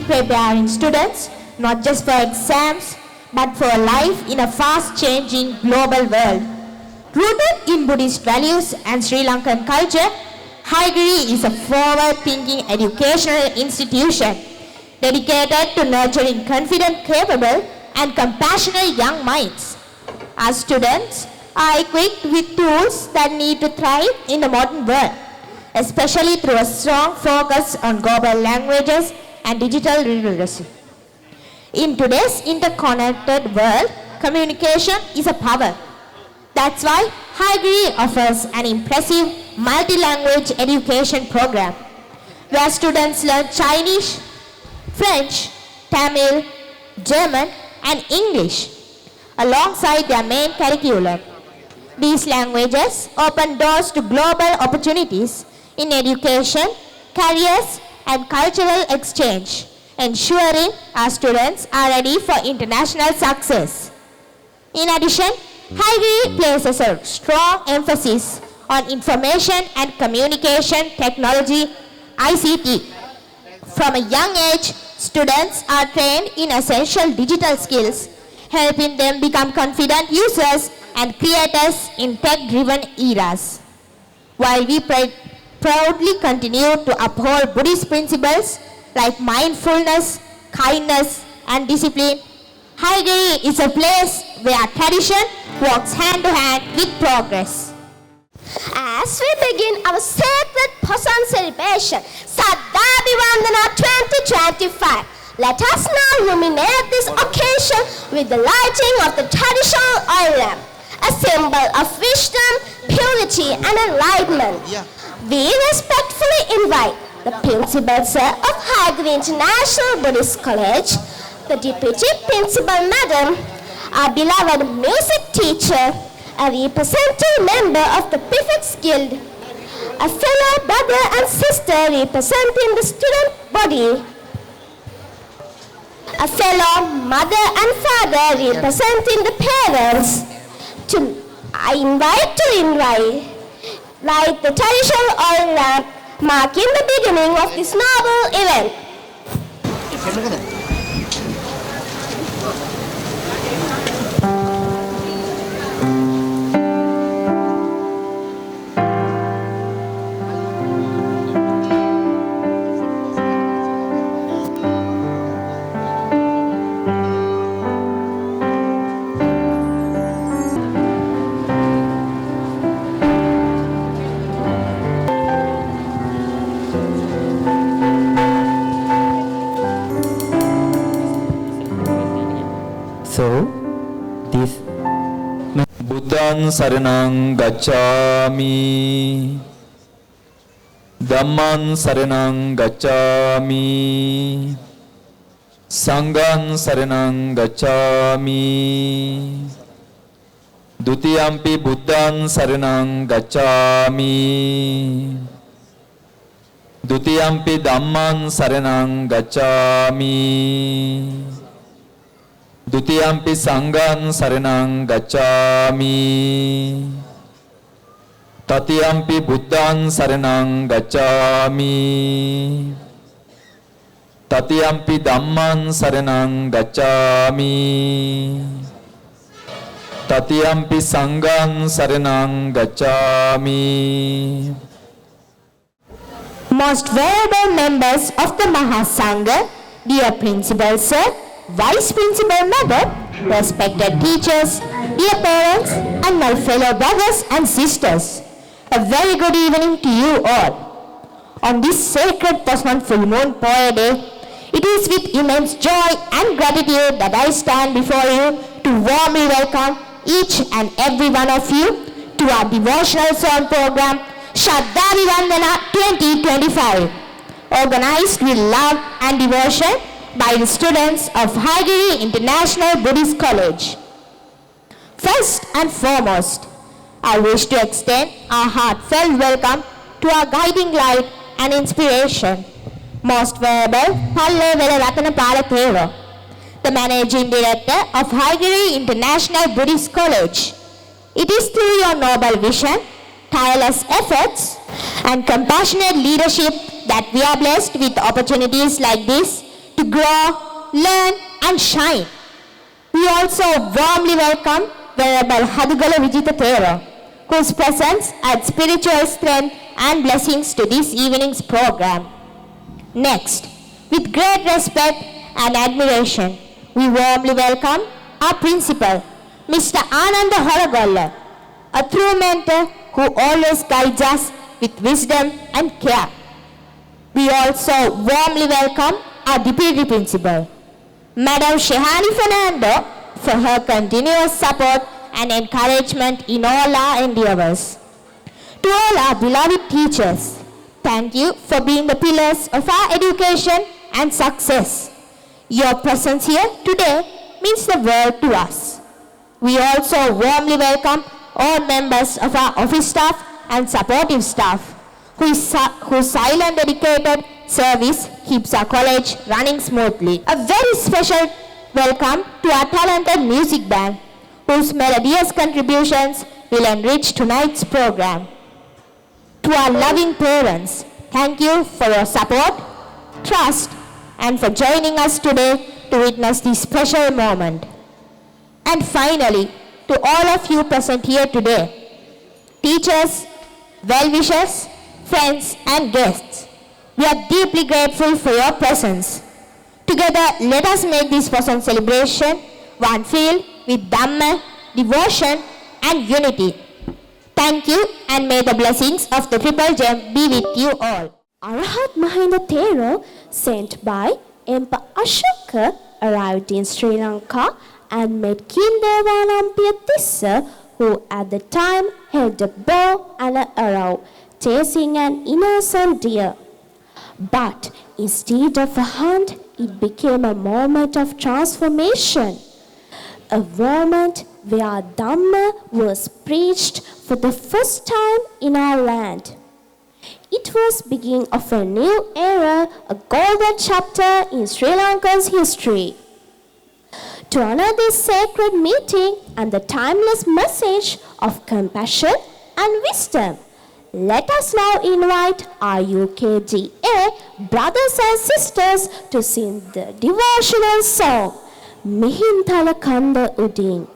preparing students not just for exams but for life in a fast-changing global world. Rooted in Buddhist values and Sri Lankan culture, Haigiri is a forward-thinking educational institution dedicated to nurturing confident, capable, and compassionate young minds. Our students are equipped with tools that need to thrive in the modern world, especially through a strong focus on global languages and digital literacy. In today's interconnected world, communication is a power. That's why Haigiri offers an impressive multi-language education program where students learn Chinese, French, Tamil, German, and English alongside their main curriculum. These languages open doors to global opportunities in education, careers, and cultural exchange, ensuring our students are ready for international success. In addition, Haigiri places a strong emphasis on information and communication technology (ICT). From a young age, students are trained in essential digital skills, helping them become confident users and creators in tech-driven eras. While we proudly continue to uphold Buddhist principles like mindfulness, kindness, and discipline, Haigiri is a place where tradition walks hand to hand with progress. As we begin our sacred Posan celebration, Saddhabi Vandana 2025, let us now illuminate this occasion with the lighting of the traditional oil lamp, a symbol of wisdom, purity, and enlightenment. We respectfully invite the Principal Sir of Haigiri International Buddhist College, the Deputy Principal Madam, our beloved music teacher, a representative member of the Prefects Guild, a fellow brother and sister representing the student body, a fellow mother and father representing the parents. I invite light the traditional oil lamp, marking the beginning of this noble event. So, this Buddhaṃ saraṇaṃ gacchāmi, Dhammaṃ saraṇaṃ gacchāmi, Saṅඝaṃ saraṇaṃ gacchāmi, Dutiyampi Buddhaṃ saraṇaṃ gacchāmi, Dutiyampi Dhammaṃ saraṇaṃ gacchāmi, Dutiyampi Saṅඝaṃ saraṇaṃ gacchāmi, Tatiyampi Buddhaṃ saraṇaṃ gacchāmi, Tatiyampi Dhammaṃ saraṇaṃ gacchāmi, Tatiyampi Saṅඝaṃ saraṇaṃ gacchāmi. Most venerable members of the Mahasangha, dear Principal Sir, Vice Principal Madam, respected teachers, dear parents, and my fellow brothers and sisters, a very good evening to you all. On this sacred Posan full moon Poya day, it is with immense joy and gratitude that I stand before you to warmly welcome each and every one of you to our devotional song program, Shraddha Vivandana 2025, organized with love and devotion by the students of Haigiri International Buddhist College. First and foremost, I wish to extend our heartfelt welcome to our guiding light and inspiration, Most Venerable Palle Velaratana Thera, the Managing Director of Haigiri International Buddhist College. It is through your noble vision, tireless efforts, and compassionate leadership that we are blessed with opportunities like this to grow, learn and shine. We also warmly welcome Venerable Hadugala Vijitha Thero, whose presence adds spiritual strength and blessings to this evening's program. Next, with great respect and admiration, we warmly welcome our principal, Mr. Ananda Horagolla, a true mentor who always guides us with wisdom and care. We also warmly welcome our deputy principal, Madam Shehani Fernando, for her continuous support and encouragement in all our endeavors. To all our beloved teachers, thank you for being the pillars of our education and success. Your presence here today means the world to us. We also warmly welcome all members of our office staff and supportive staff whose silent dedicated service keeps our college running smoothly. A very special welcome to our talented music band whose melodious contributions will enrich tonight's program. To our loving parents, thank you for your support, trust, and for joining us today to witness this special moment. And finally, to all of you present here today, teachers, well-wishers, friends, and guests, we are deeply grateful for your presence. Together, let us make this present celebration one filled with Dhamma, devotion, and unity. Thank you, and may the blessings of the Triple Gem be with you all. Arahat Mahinda Thero, sent by Emperor Ashoka, arrived in Sri Lanka and met King Devanampiya Tissa, who at the time held a bow and an arrow, chasing an innocent deer. But instead of a hunt, it became a moment of transformation, a moment where Dhamma was preached for the first time in our land. It was the beginning of a new era, a golden chapter in Sri Lanka's history. To honor this sacred meeting and the timeless message of compassion and wisdom, let us now invite our UKGA brothers and sisters to sing the devotional song, Mihintala Kanda Udin.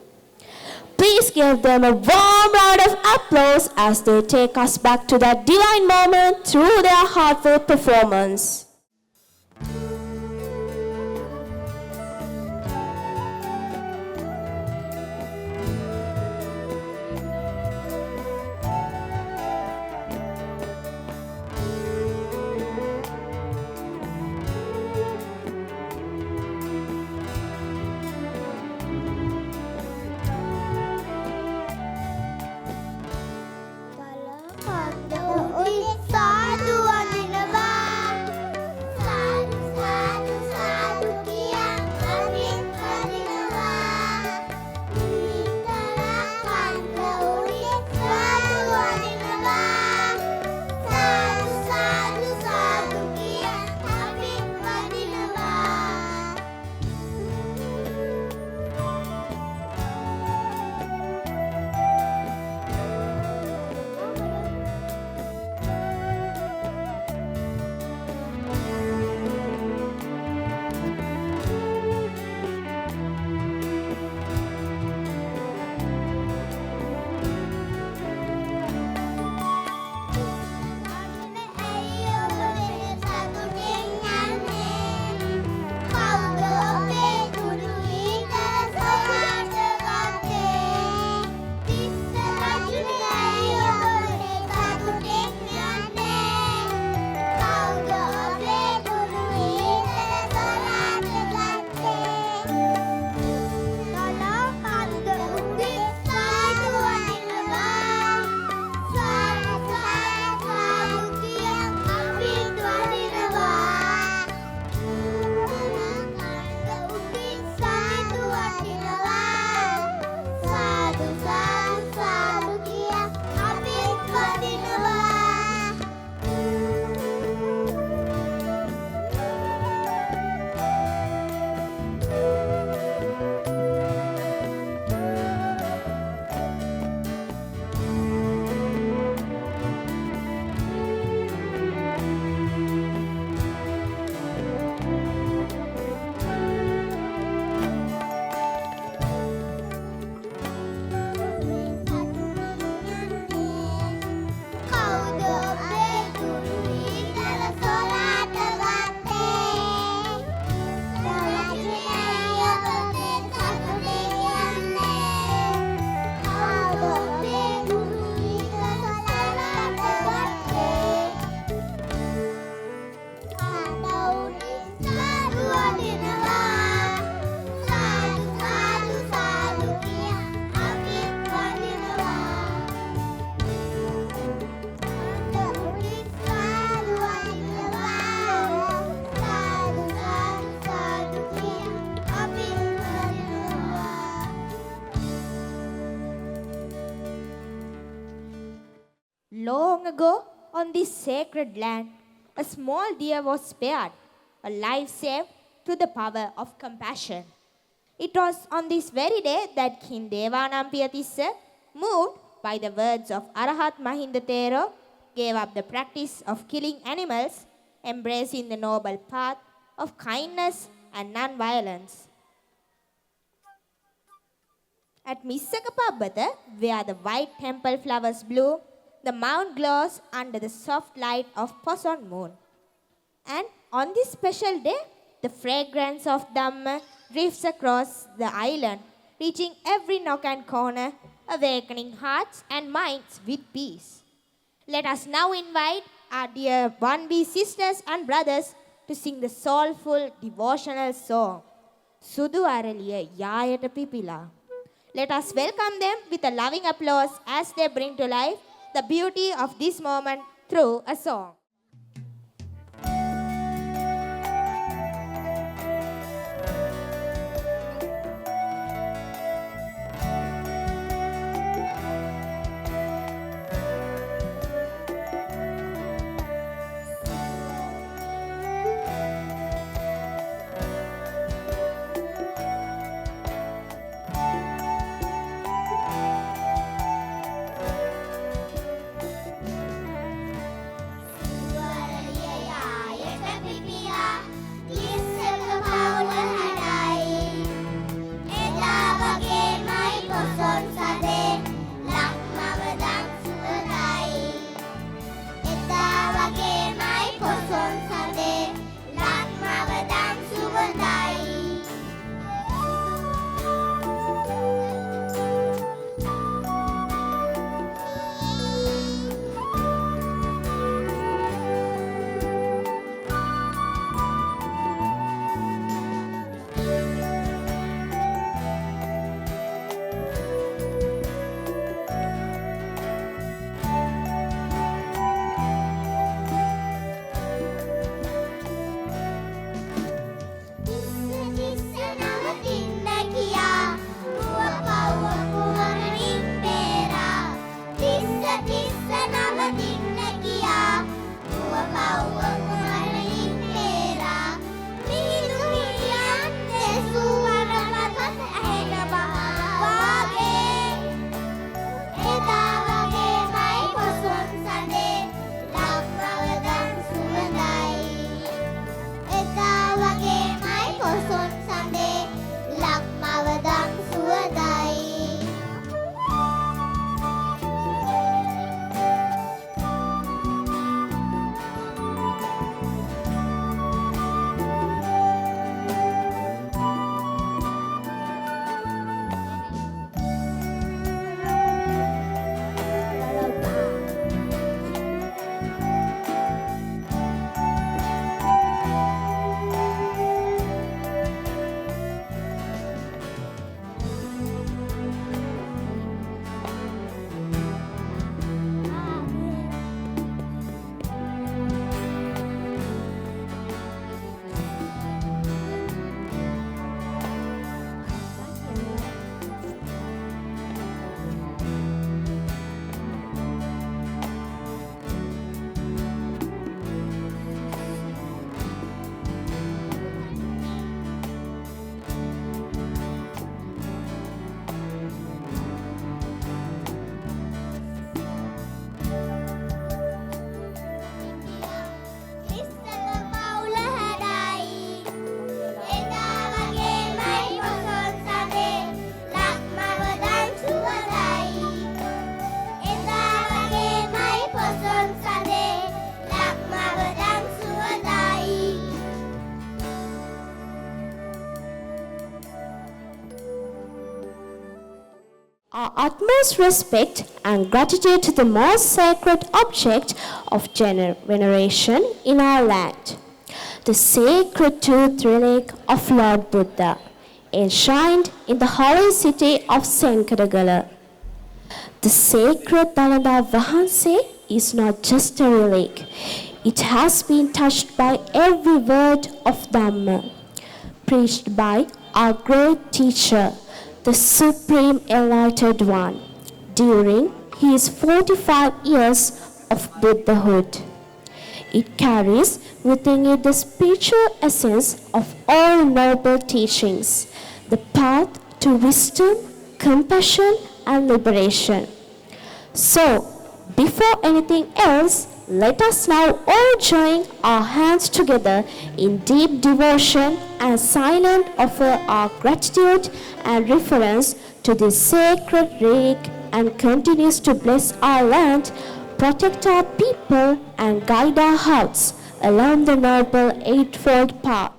Please give them a warm round of applause as they take us back to that divine moment through their heartfelt performance. Sadhu Adinava Long ago, on this sacred land, a small deer was spared, a life saved through the power of compassion. It was on this very day that King Devanampiya moved by the words of Arahat Mahinda Thero, gave up the practice of killing animals, embracing the noble path of kindness and non-violence. At Missaka Pabbata, where the white temple flowers bloom, the mount glows under the soft light of Poson moon. And on this special day, the fragrance of Dhamma drifts across the island, reaching every nook and corner, awakening hearts and minds with peace. Let us now invite our dear 1B sisters and brothers to sing the soulful devotional song, Sudu Araliya Yayata Pipila. Let us welcome them with a loving applause as they bring to life the beauty of this moment through a song. Our utmost respect and gratitude to the most sacred object of veneration in our land, the sacred tooth relic of Lord Buddha, enshrined in the holy city of Senkadagala. The sacred Dalada Vahanse is not just a relic. It has been touched by every word of Dhamma, preached by our great teacher, the Supreme Enlightened One, during He is 45 years of Buddhahood. It carries within it the spiritual essence of all noble teachings, the path to wisdom, compassion, and liberation. So, before anything else, let us now all join our hands together in deep devotion and silent offer our gratitude and reverence to this sacred relic and continues to bless our land, protect our people, and guide our hearts along the noble eightfold path.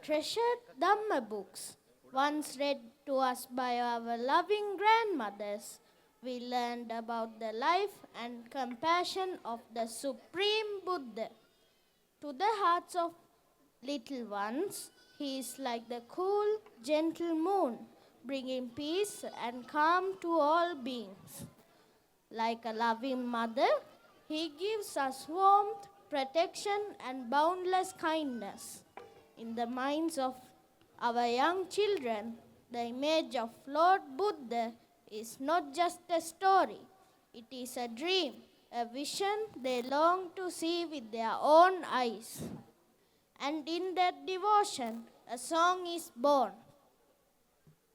treasured Dhamma books, once read to us by our loving grandmothers, we learned about the life and compassion of the Supreme Buddha. To the hearts of little ones, he is like the cool, gentle moon, bringing peace and calm to all beings. Like a loving mother, he gives us warmth, protection, and boundless kindness. In the minds of our young children, the image of Lord Buddha is not just a story, it is a dream, a vision they long to see with their own eyes. And in that devotion, a song is born.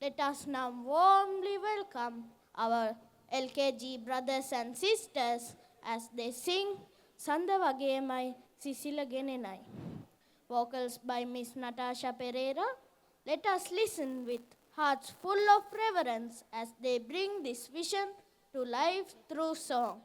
Let us now warmly welcome our LKG brothers and sisters as they sing Sanda Wagemai Sisila Genenai. Vocals by Miss Natasha Pereira. Let us listen with hearts full of reverence as they bring this vision to life through song.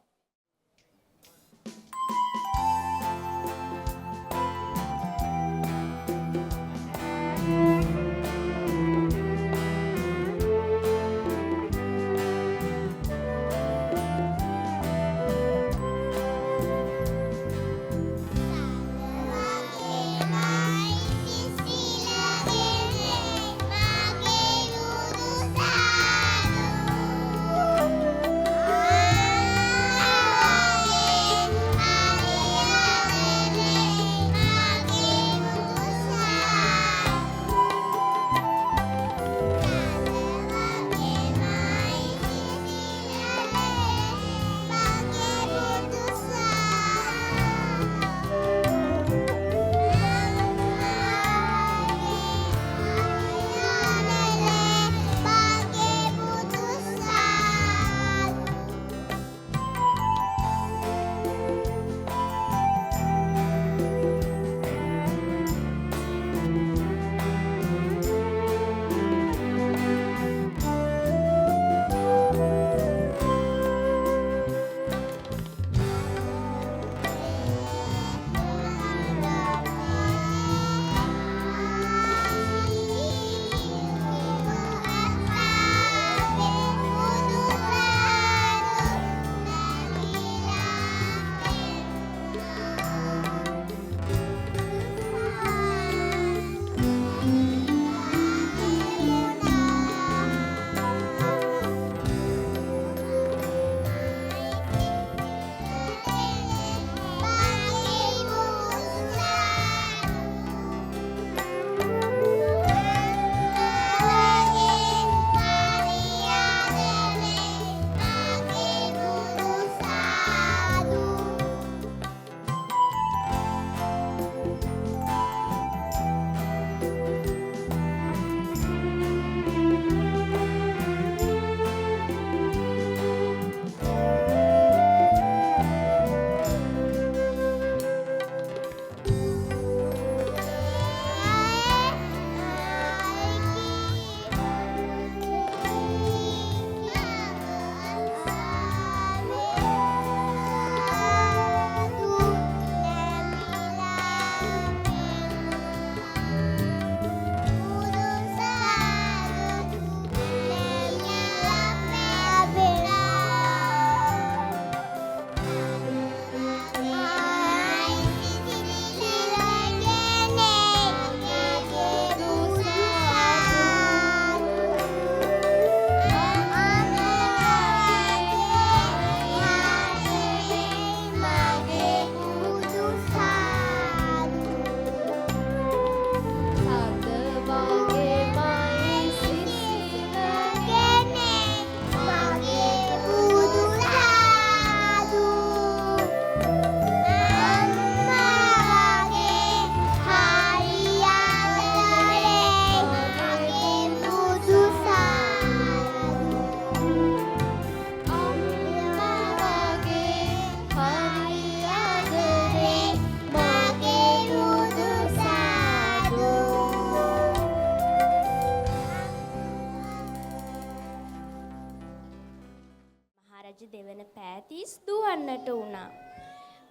රජ දෙවන පෑතිස් දුවන්නට වුණා.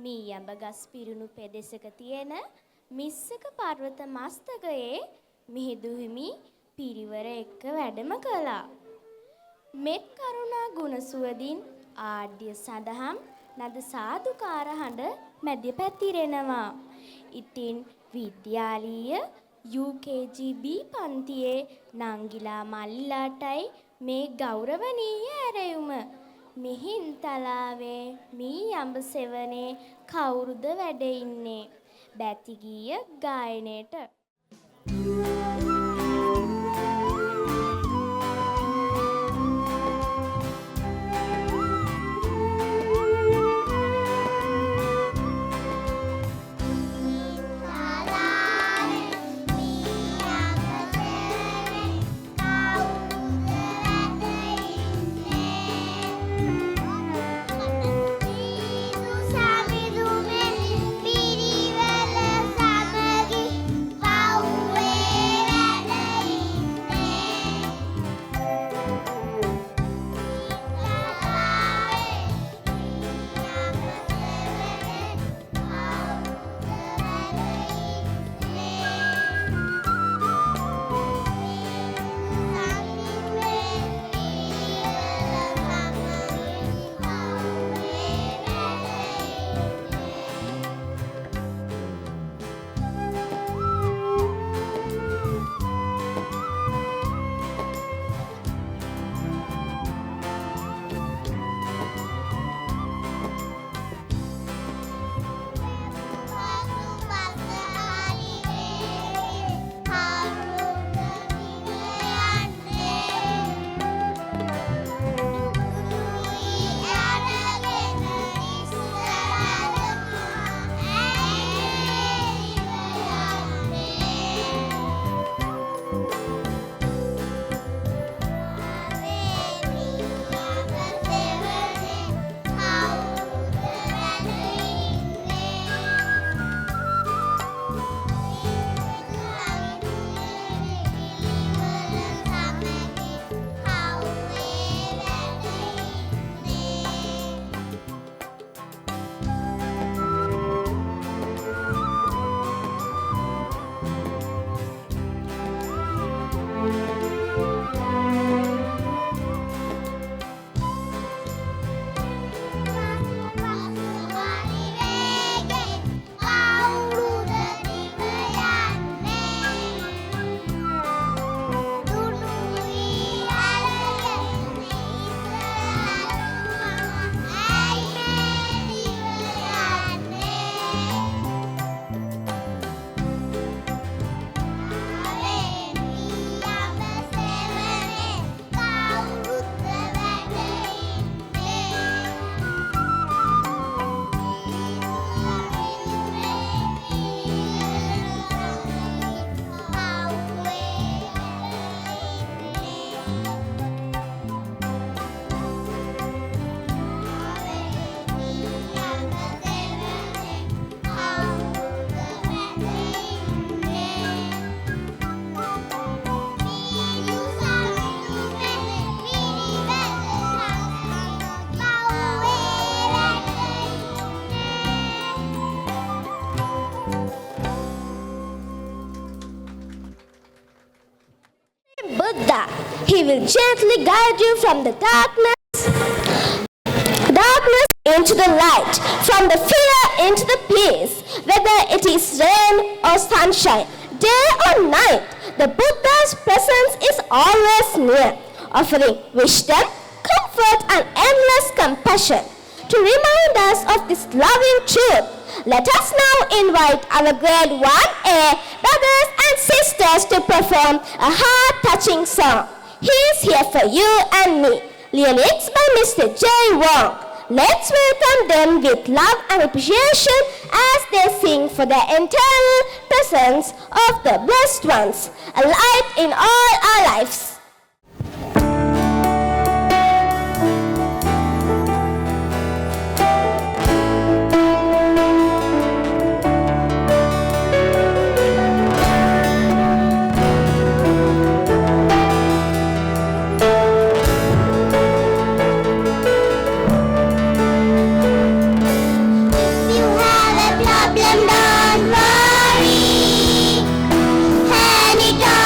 මී යඹ ගස් පිරුණු පෙදෙසක තියෙන මිස්සක පර්වත මස්තකයේ මිහිඳු හිමි පිරිවර එක්ක වැඩම කළා. මෙත් කරුණා ගුණ සුවදින් ආඩ්‍ය සඳහම් නද සාදුකාර හඬ මැද පැතිරෙනවා. ඉතින් විද්‍යාලීය UKGB පන්තියේ නංගිලා මල්ලිලාටයි මේ ගෞරවනීය ඇරයුම. මිහින්තලාවේ මී යඹ සෙවනේ කවුරුද වැඩ ඉන්නේ? බැතිගීය ගායනයට Buddha. He will gently guide you from the darkness into the light, from the fear into the peace, whether it is rain or sunshine, day or night. The Buddha's presence is always near, offering wisdom, comfort, and endless compassion. To remind us of this loving truth, let us now invite our grade 1A brothers and sisters to perform a heart-touching song. He is here for you and me. Lyrics by Mr. J. Wong. Let's welcome them with love and appreciation as they sing for the eternal presence of the blessed ones, a light in all our lives. Don't worry, hand it on.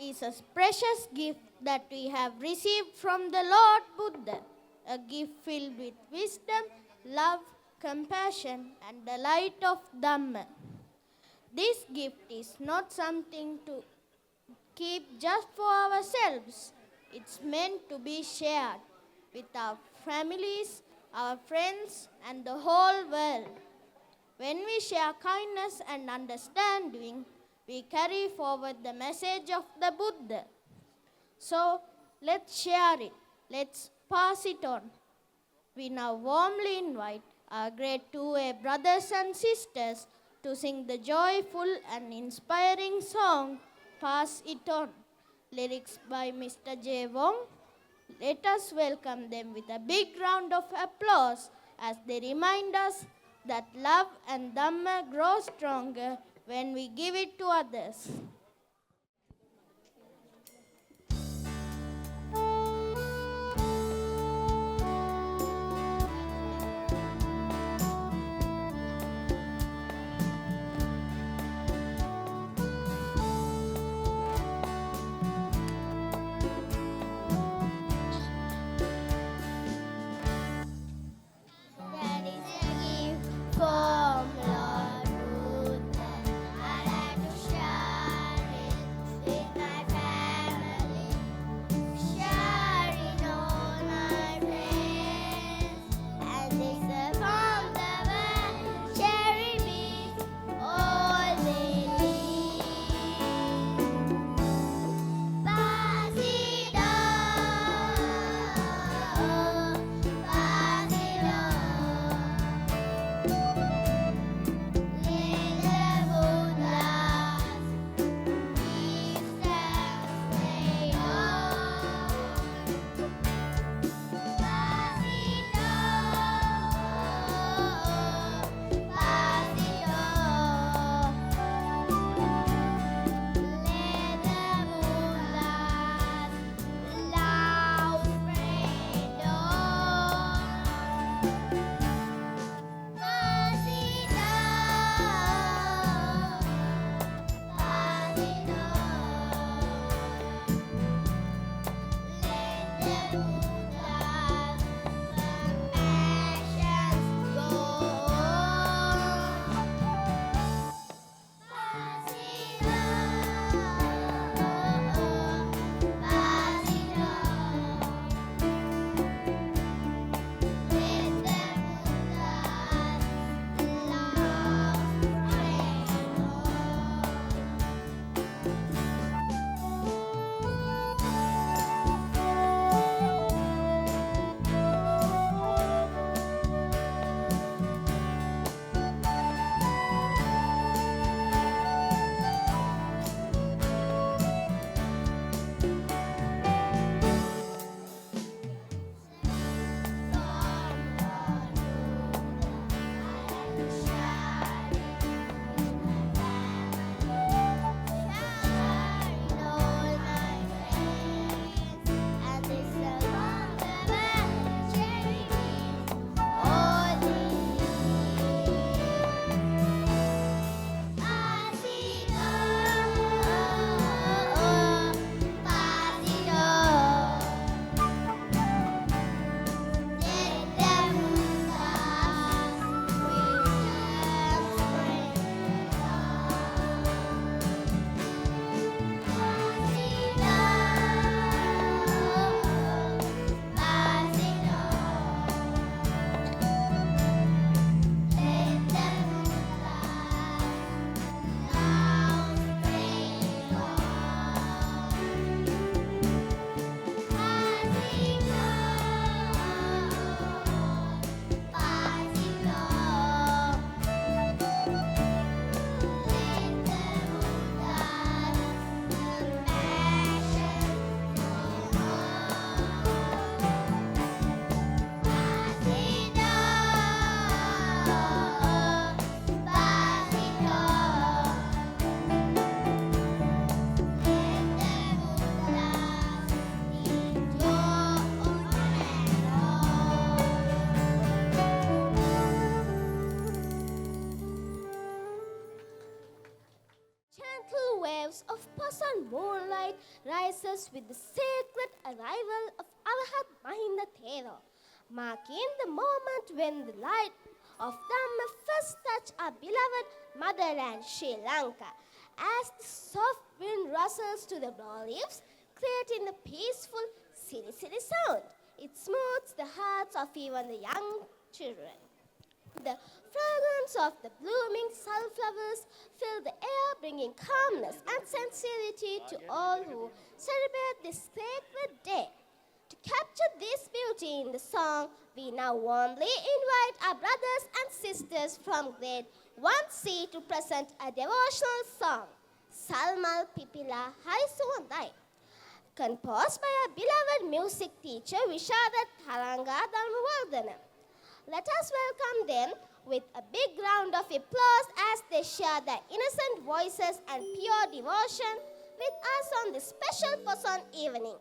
is a precious gift that we have received from the Lord Buddha, a gift filled with wisdom, love, compassion, and the light of Dhamma. This gift is not something to keep just for ourselves. It's meant to be shared with our families, our friends, and the whole world. When we share kindness and understanding, we carry forward the message of the Buddha. So let's share it. Let's pass it on. We now warmly invite our grade 2A brothers and sisters to sing the joyful and inspiring song, Pass It On. Lyrics by Mr. J. Wong. Let us welcome them with a big round of applause as they remind us that love and Dhamma grow stronger when we give it to others. That is a gift from Lord Buddha. I like to share of Posan moonlight rises with the sacred arrival of Arahat Mahinda Thero, marking the moment when the light of Dhamma first touched our beloved motherland, Sri Lanka. As the soft wind rustles to the broad leaves, creating a peaceful silly sound, it smooths the hearts of even the young children. The fragrance of the blooming sunflowers fill the air, bringing calmness and sincerity to all who celebrate this sacred day. To capture this beauty in the song, we now warmly invite our brothers and sisters from grade 1C to present a devotional song, Salmal Pipila Harisuvandai, composed by our beloved music teacher Vishada Tharanga Dharmavardhana. Let us welcome them with a big round of applause as they share their innocent voices and pure devotion with us on this special Poson evening.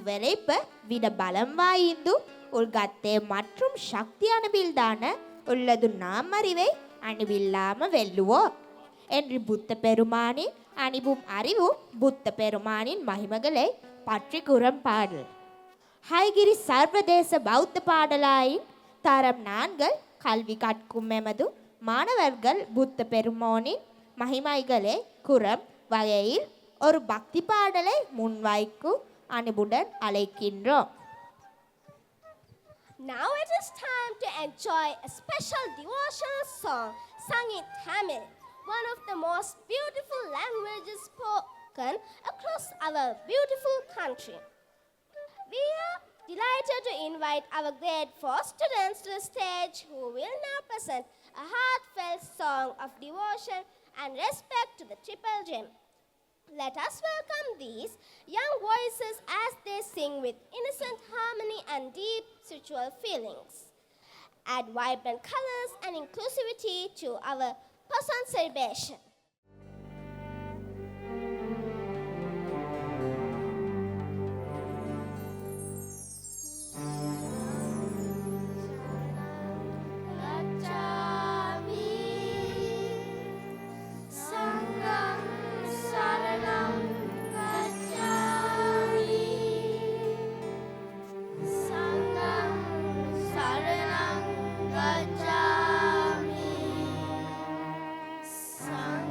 இவ்விளைப்ப விட பலம் வாய்ந்து உள்கத்தே மற்றும் சக்தியான பில்தான உள்ளது நாம் அறிவை அணிவில்லாம வெல்லுவோம் என்று புத்த பெருமானின் அணிவும் அறிவும் புத்த பெருமானின் மகிமைகளை பற்றி கூறும் பாடல். ஹைகிரி சர்வதேச பௌத்த பாடலாயின் தரம் 4 கல்வி கற்கும் எமது மாணவர்கள் புத்த பெருமானின் மகிமைகளை கூறும் வகையில் ஒரு பக்தி பாடலை முன்வைக்கும் அன்புடன் அழைக்கின்றோம். Now it is time to enjoy a special devotional song sung in Tamil, one of the most beautiful languages spoken across our beautiful country. We are delighted to invite our grade 4 students to the stage who will now present a heartfelt song of devotion and respect to the Triple Gem. Let us welcome these young voices as they sing with innocent harmony and deep spiritual feelings. Add vibrant colors and inclusivity to our Pasan celebration. Sangam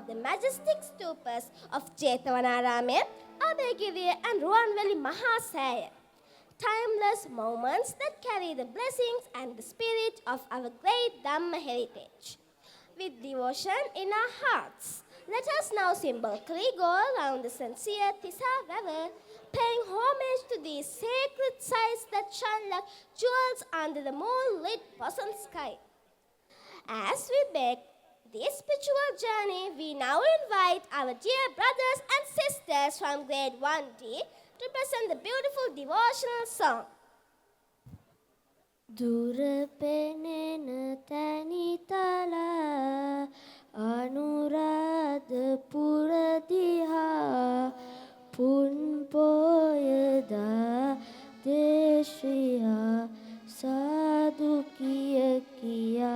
the majestic stupas of Jethavanarama, Abhayagiriya and Ruwanvelli Mahasaya. Timeless moments that carry the blessings and the spirit of our great Dhamma heritage. With devotion in our hearts, let us now symbolically go around the sincere Tisa River, paying homage to these sacred sites that shine like jewels under the moonlit Posan sky. As we beg this spiritual journey, we now invite our dear brothers and sisters from grade 1D to present the beautiful devotional song. දුර පෙනෙන තැනිතලා අනුරාධපුර දිහා පුන් පොයදා දේශියා සාදු කිය කියා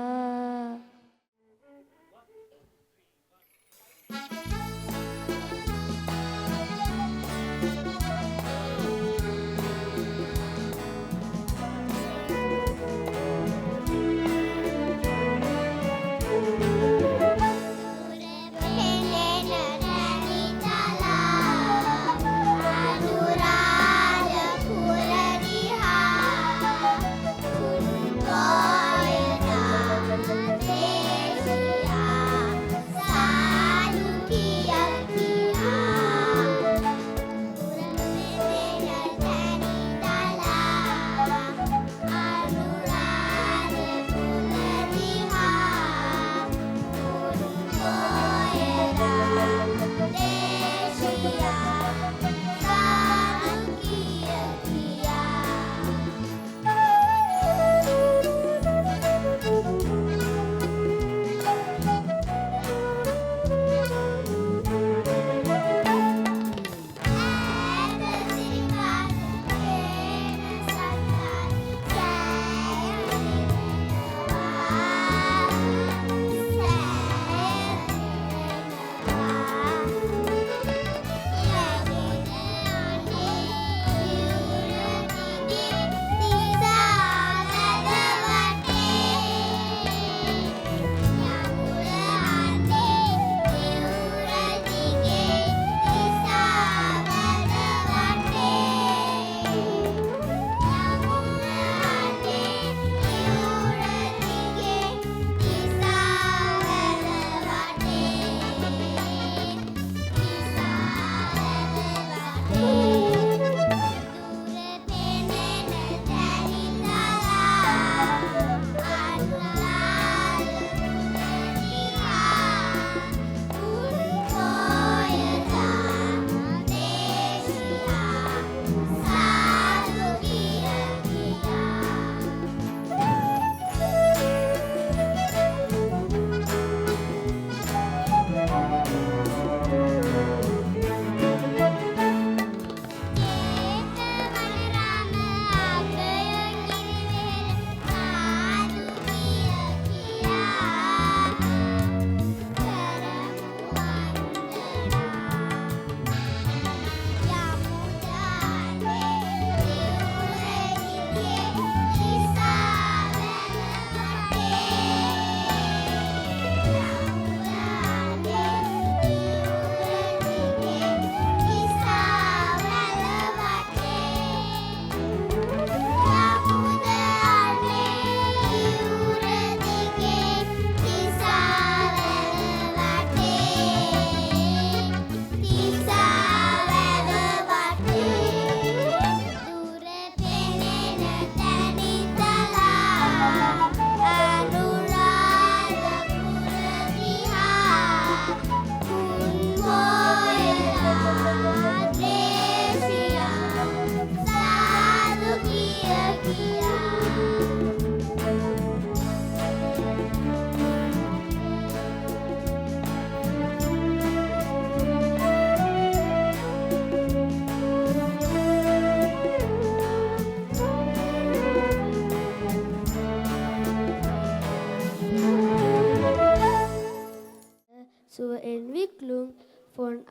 zur Entwicklung von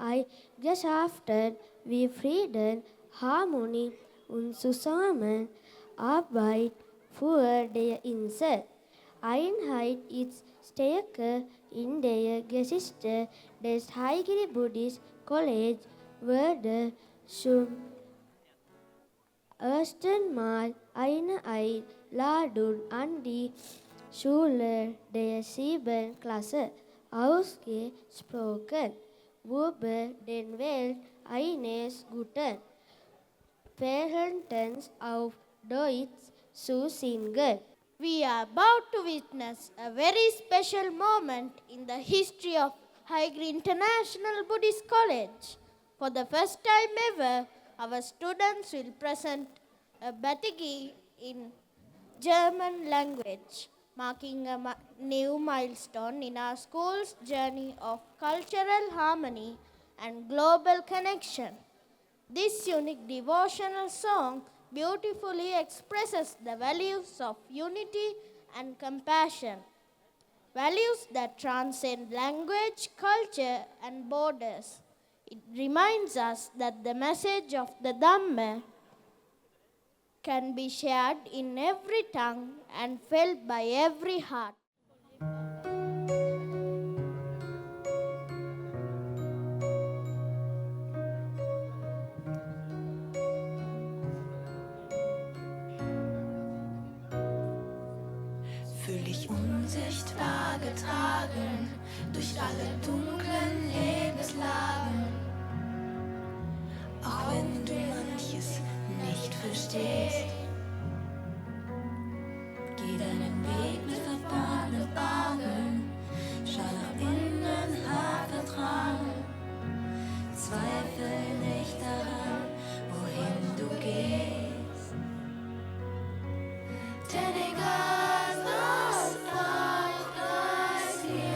Gesellschaften wie Frieden, Harmonie und Zusammenarbeit für die Insel. Einheit ist stärker in der Geschichte des Haigiri Buddhist College wurde zum ersten Mal eine Einladung an die Schule der 7. Klasse ausgesprochen, über den Welt eines guten Verhaltens auf Deutsch zu singen. We are about to witness a very special moment in the history of Haigiri International Buddhist College. For the first time ever, our students will present a batigi in German language, marking a new milestone in our school's journey of cultural harmony and global connection. This unique devotional song beautifully expresses the values of unity and compassion, values that transcend language, culture, and borders. It reminds us that the message of the Dhamma can be shared in every tongue and felt by every heart. Fühl dich unsichtbar getragen durch alle dunklen Lebenslagen. Auch wenn du manches nicht verstehst, geh deinen Weg mit verbundenen Augen, schau nach innen, hab Vertrauen, zweifel nicht daran, wohin du gehst. Denn egal was auch passiert,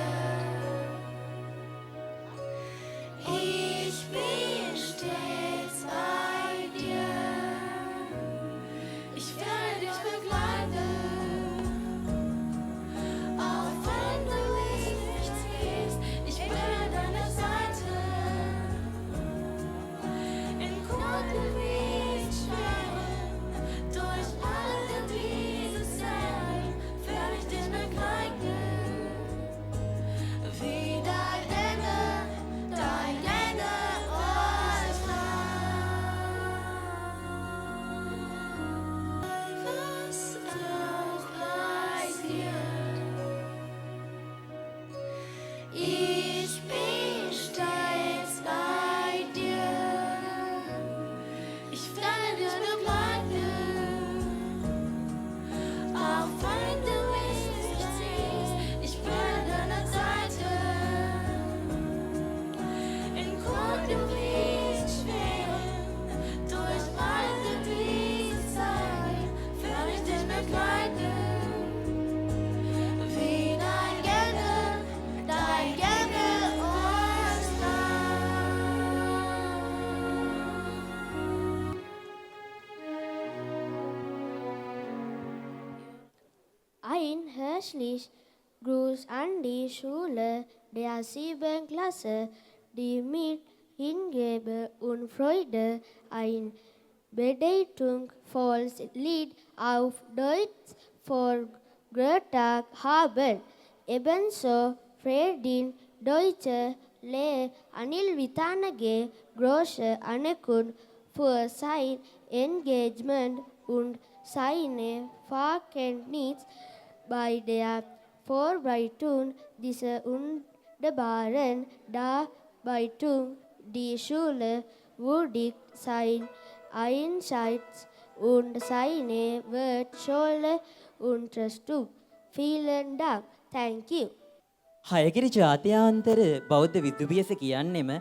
ich bin stets bei dir. Ich werde dich begleiten, auch wenn du mich nicht siehst. Ich bin an deiner Seite, in guten wie in schweren, durch alle diese Zeiten werde ich dich begleiten. Wie dein Engel uns was auch passiert, ich bin stets bei dir. Ich werde dich begleiten, auch wenn du mich nicht siehst. Ich bin an deiner Seite, in guten wie in schweren, durch alle diese Zeit werde ich dich begleiten. Wie dein Engel uns Ein herzliches Gruß an die Schule der 7. Klasse, die mit Hingabe und Freude ein bedeutungsvolles Lied auf Deutsch vorgetragen haben. Ebenso verdient deutsche Lehrer Anil Vitanage große Anerkennung für sein Engagement und seine Fachkenntnis bei der Vorbereitung dieser wunderbaren Darbietung. Die Schule würdigt sein Einsatz und seine wertvolle Unterstützung. Vielen Dank. Thank you. හයගිරි ජාත්‍යාන්තර බෞද්ධ විදුභියස කියන්නෙම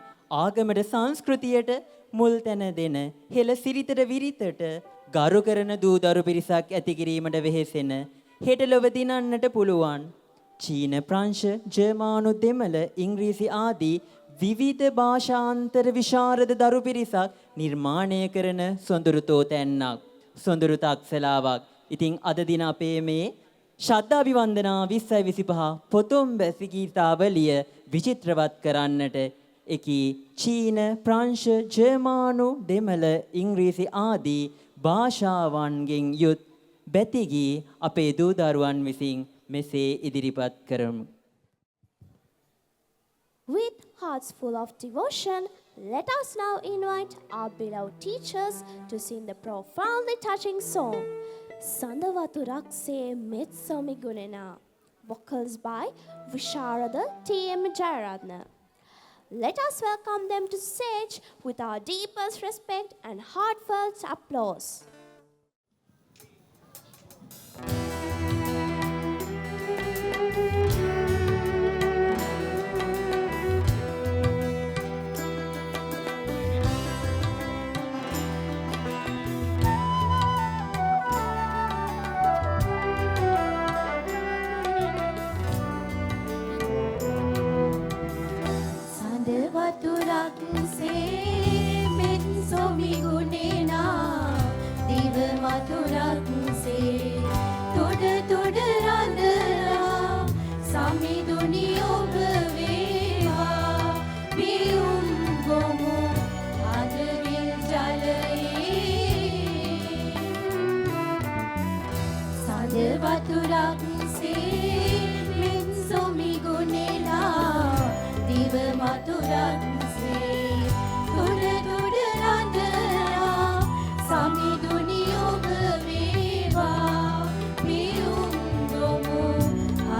ආගමට සංස්කෘතියට මුල් තැන දෙන හෙළ සිරිතට විරිතට ගරු කරන දූදරු පිරිසක් ඇති කිරීමට වෙහෙසෙන හෙට ලොව දිනන්නට පුළුවන් චීන ප්‍රංශ ජර්මානු දෙමළ ඉංග්‍රීසි ආදී විවිධ භාෂාන්තර විශාරද දරු පිරිසක් නිර්මාණය කරන සොඳුරු තෝතැන්නක් සොඳුරු තක්සලාවක්. ඉතින් අද දින අපේ මේ ශ්‍රද්ධාභිවන්දනා 2025 පොතොම් බැසි ගීතාවලිය විචිත්‍රවත් කරන්නට එකී චීන ප්‍රංශ ජර්මානු දෙමළ ඉංග්‍රීසි ආදී භාෂාවන්ගෙන් යුත් බැතිගී අපේ දූ දරුවන් විසින් මෙසේ ඉදිරිපත් කරමු. With hearts full of devotion, let us now invite our beloved teachers to sing the profoundly touching song, Sandavaturakse Mitsomi Gunena, vocals by Visharada T.M. Jayaratna. Let us welcome them to stage with our deepest respect and heartfelt applause. වතුරක්සේ මෙත් සොමි ගුණේනා දිව වතුරක්සේ තොඩ තොඩ රඳලා සමිඳුනි ඔබ වේවා පියුම් ගොමු අද විල් ජලයේ සඳ වතුරක්සේ මෙත් සොමි ගුණේනා දිව වතුරක්සේ තොඩ තොඩ රඳලා සමිඳුනි ඔබ වේවා පියුම් ගොමු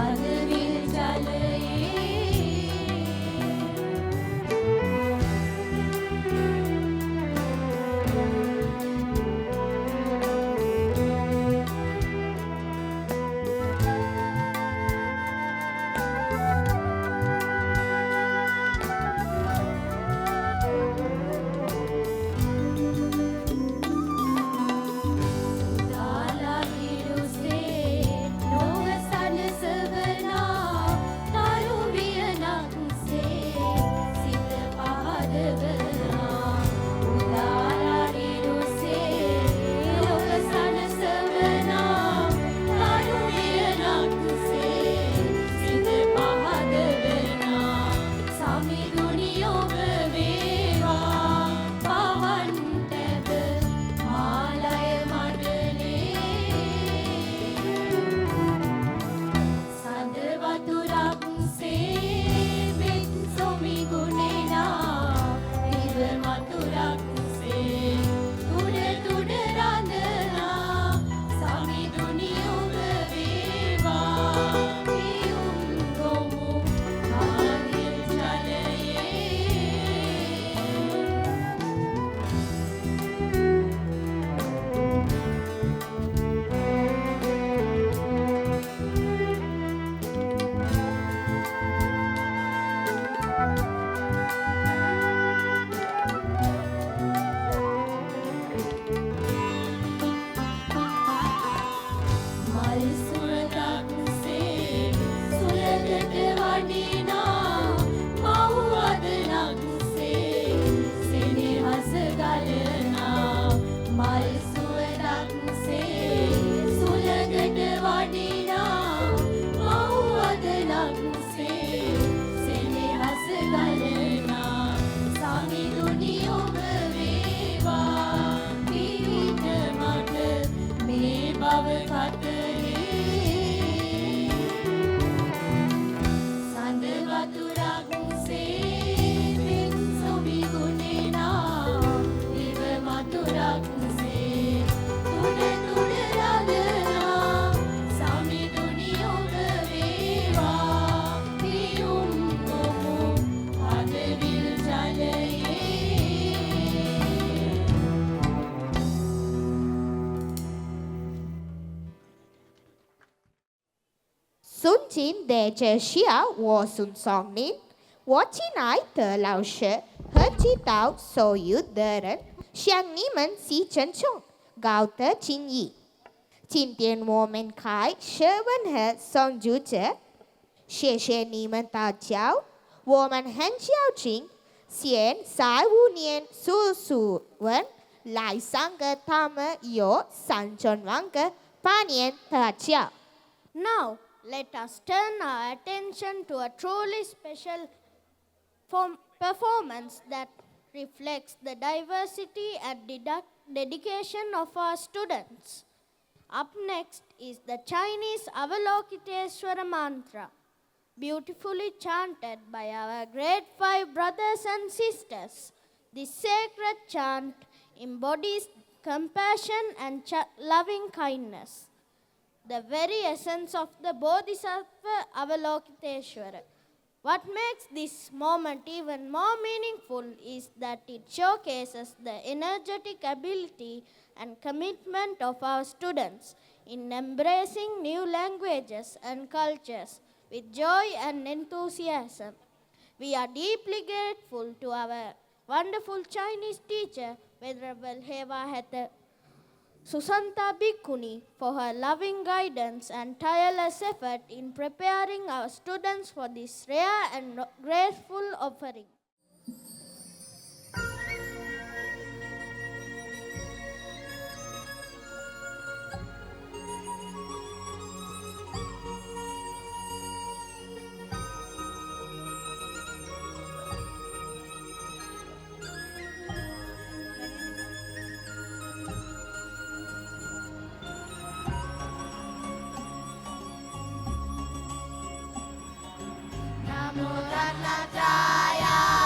අද විල් ජලයේ Sun Jin de Jeshia War Sun Song Nin, Watching I Te Lao She, He Chi Tao So Yu Deren, Xiang Nimen Si Chen Chong, Gao Te Chin Yi. Chin Tien Wo Men Kai, She Wen He Song Ju Che, Xie Xie Nimen Ta Jiao, Wo Man Han Jiao Jing, Xian Sai Wu Nian Su Su Wen, Lai Sang Ge Tame Yo, San Chon Wang Ge, Pa Nian Ta Jiao. Now, let us turn our attention to a truly special performance that reflects the diversity and dedication of our students. Up next is the Chinese Avalokiteshvara mantra. beautifully chanted by our grade 5 brothers and sisters. This sacred chant embodies compassion and loving kindness, the very essence of the Bodhisattva Avalokiteshvara. What makes this moment even more meaningful is that it showcases the energetic ability and commitment of our students in embracing new languages and cultures with joy and enthusiasm. We are deeply grateful to our wonderful Chinese teacher, Venerable Hewa Hatha Susanta Bhikkhuni, for her loving guidance and tireless effort in preparing our students for this rare and graceful offering. Namo Ratnataya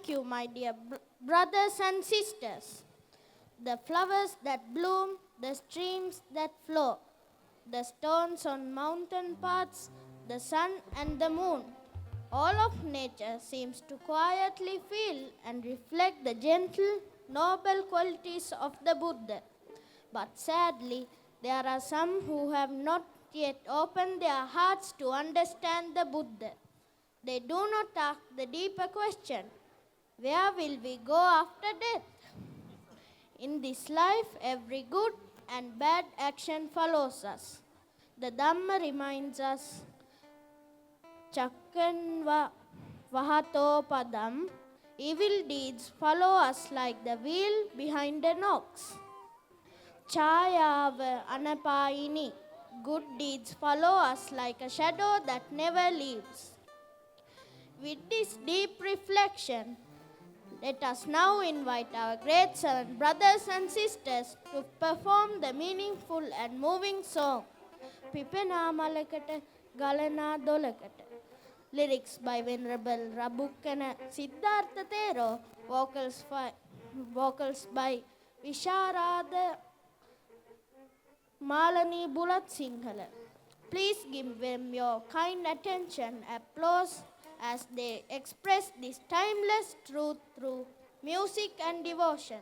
Thank you, my dear brothers and sisters. The flowers that bloom, the streams that flow, the stones on mountain paths, the sun and the moon. All of nature seems to quietly feel and reflect the gentle, noble qualities of the Buddha. But sadly, there are some who have not yet opened their hearts to understand the Buddha. They do not ask the deeper question, where will we go after death? In this life, every good and bad action follows us. The Dhamma reminds us, Chakkanva Vahato Padam, evil deeds follow us like the wheel behind an ox. Chayava Anapayini, good deeds follow us like a shadow that never leaves. With this deep reflection, let us now invite our great seven brothers and sisters to perform the meaningful and moving song, Pipena Malakata Galana Dolakata. Lyrics by Venerable Rabukkana Siddhartha Thero, vocals by Visharada Malani Bulat Sinhala. Please give them your kind attention, applause, as they express this timeless truth through music and devotion.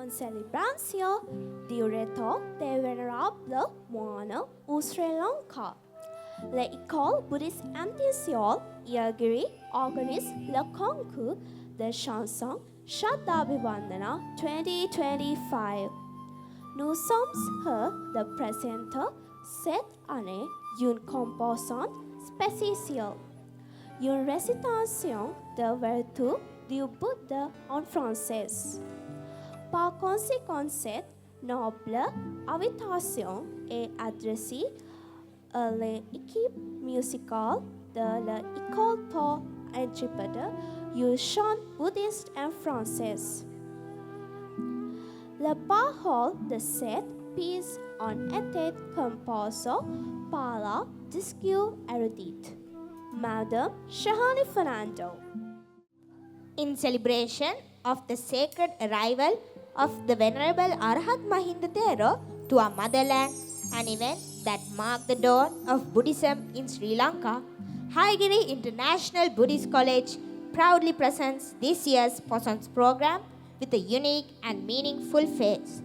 en célébration du retour des vénérables moines au Sri Lanka. L'école bouddhiste intitulée Yagiri organise le concours de chansons Shraddhabhivandana 2025. Nous sommes heureux de présenter cette année une composition spéciale, une récitation de vertu du Bouddha en français. Par conséquent, cette noble invitation est adressée à l'équipe musicale de l'école pour interpréter un chant bouddhiste en français. Les paroles de cette pièce ont été composées par la disque érudite, Madame Shahani Fernando. In celebration of the sacred arrival of the Venerable Arhat Mahinda Thero to our motherland, an event that marked the dawn of Buddhism in Sri Lanka, Haigiri International Buddhist College proudly presents this year's Possons program with a unique and meaningful face.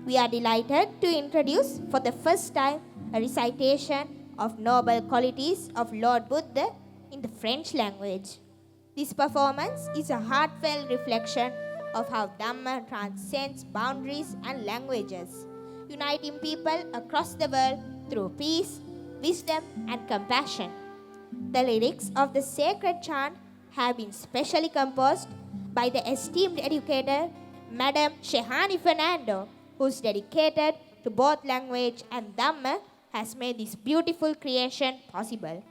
We are delighted to introduce for the first time a recitation of noble qualities of Lord Buddha in the French language. This performance is a heartfelt reflection of how Dhamma transcends boundaries and languages, uniting people across the world through peace, wisdom, and compassion. The lyrics of the sacred chant have been specially composed by the esteemed educator, Madame Shehani Fernando, whose dedicated to both language and Dhamma has made this beautiful creation possible.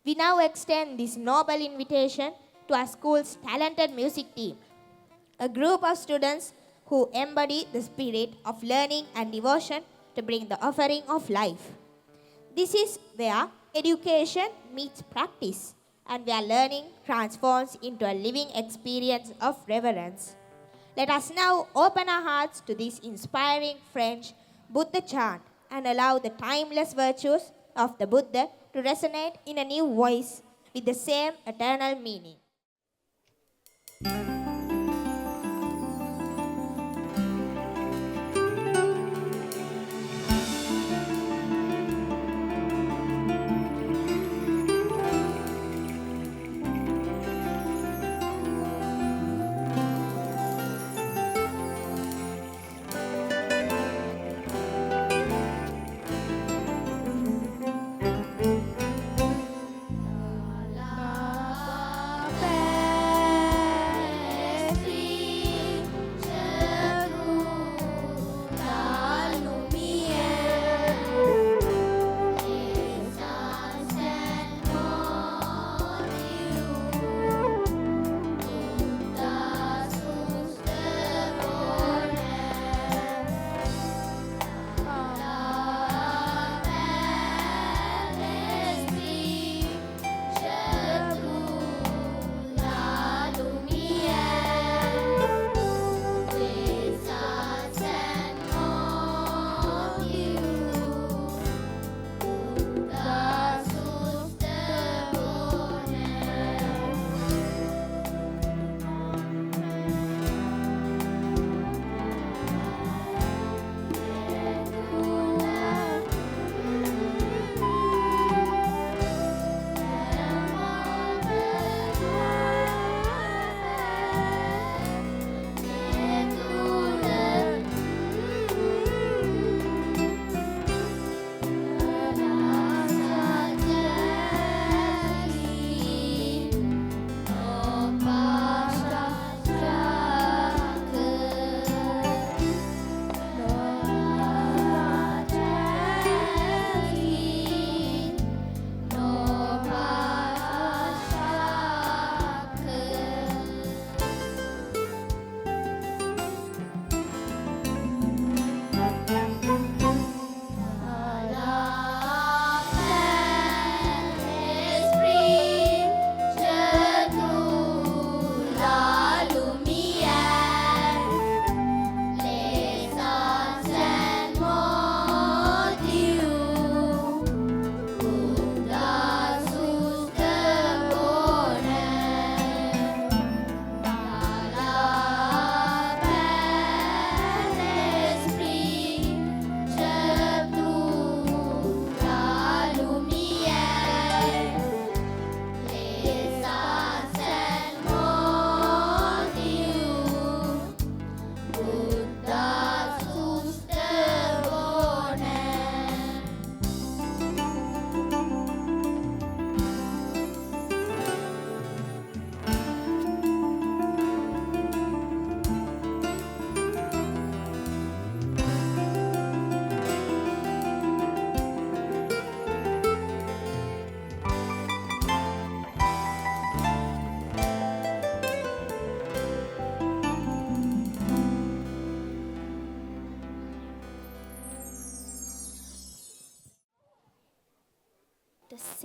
We now extend this noble invitation to our school's talented music team, a group of students who embody the spirit of learning and devotion to bring the offering of life. This is where education meets practice and where learning transforms into a living experience of reverence. Let us now open our hearts to this inspiring French Buddha chant and allow the timeless virtues of the Buddha to resonate in a new voice with the same eternal meaning.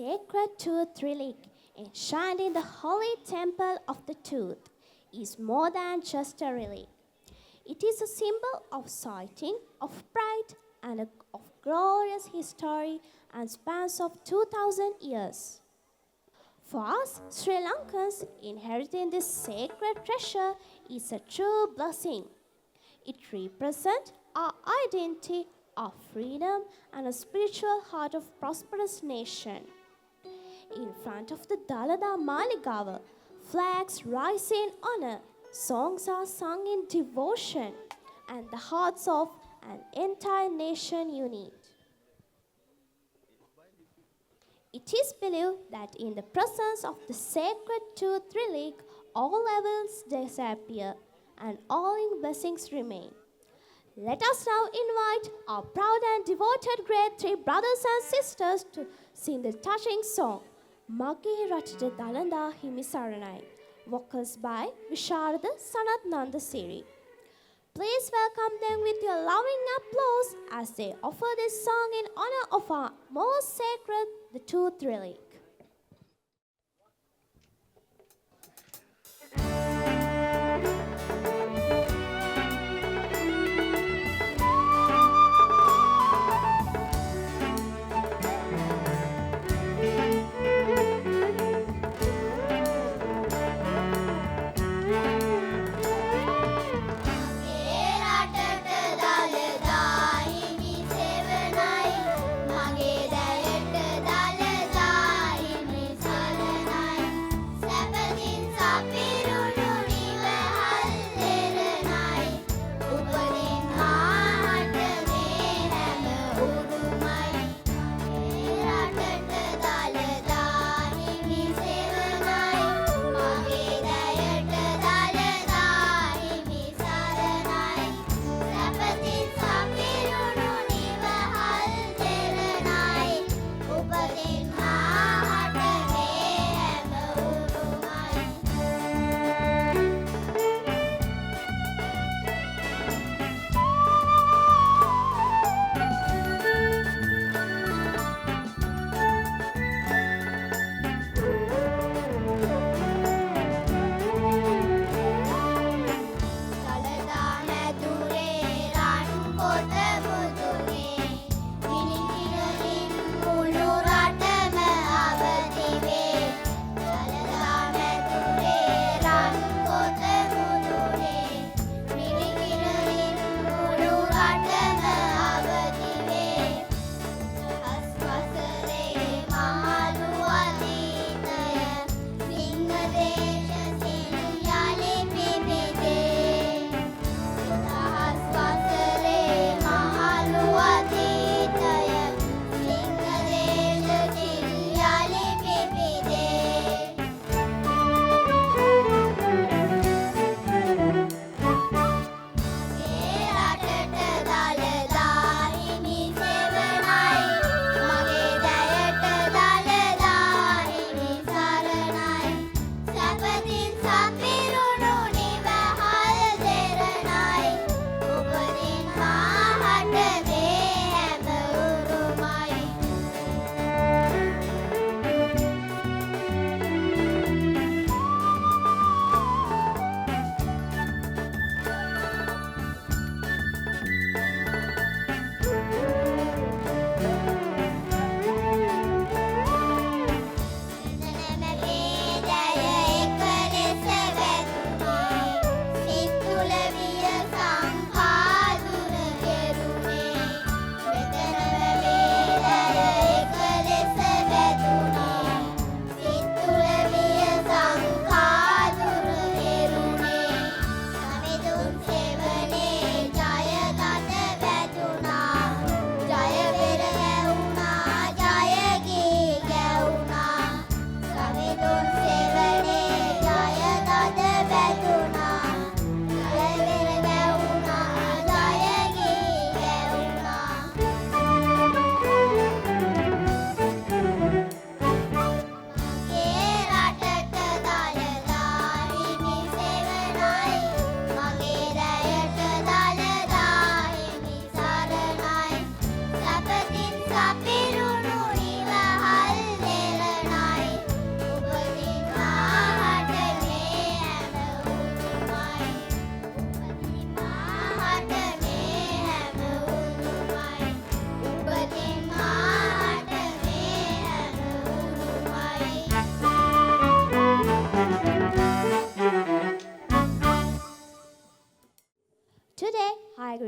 sacred tooth relic enshrined in the holy temple of the tooth is more than just a relic. It is a symbol of sighting, of pride, and of glorious history and spans of 2000 years. For us, Sri Lankans, inheriting this sacred treasure is a true blessing. It represents our identity, our freedom, and a spiritual heart of prosperous nation. In front of the Dalada Maligava, flags rise in honor, songs are sung in devotion, and the hearts of an entire nation unite. It is believed that in the presence of the sacred tooth relic, all evils disappear and all blessings remain. Let us now invite our proud and devoted grade 3 brothers and sisters to sing the touching song, Mage Ratata Dalanda Himi Saranai, vocals by Visharada Sanat Nandasiri. Please welcome them with your loving applause as they offer this song in honor of our most sacred, the tooth relic. මගේ රටට දළදා හිමි සෙවණයි මගේ දැයට දළදා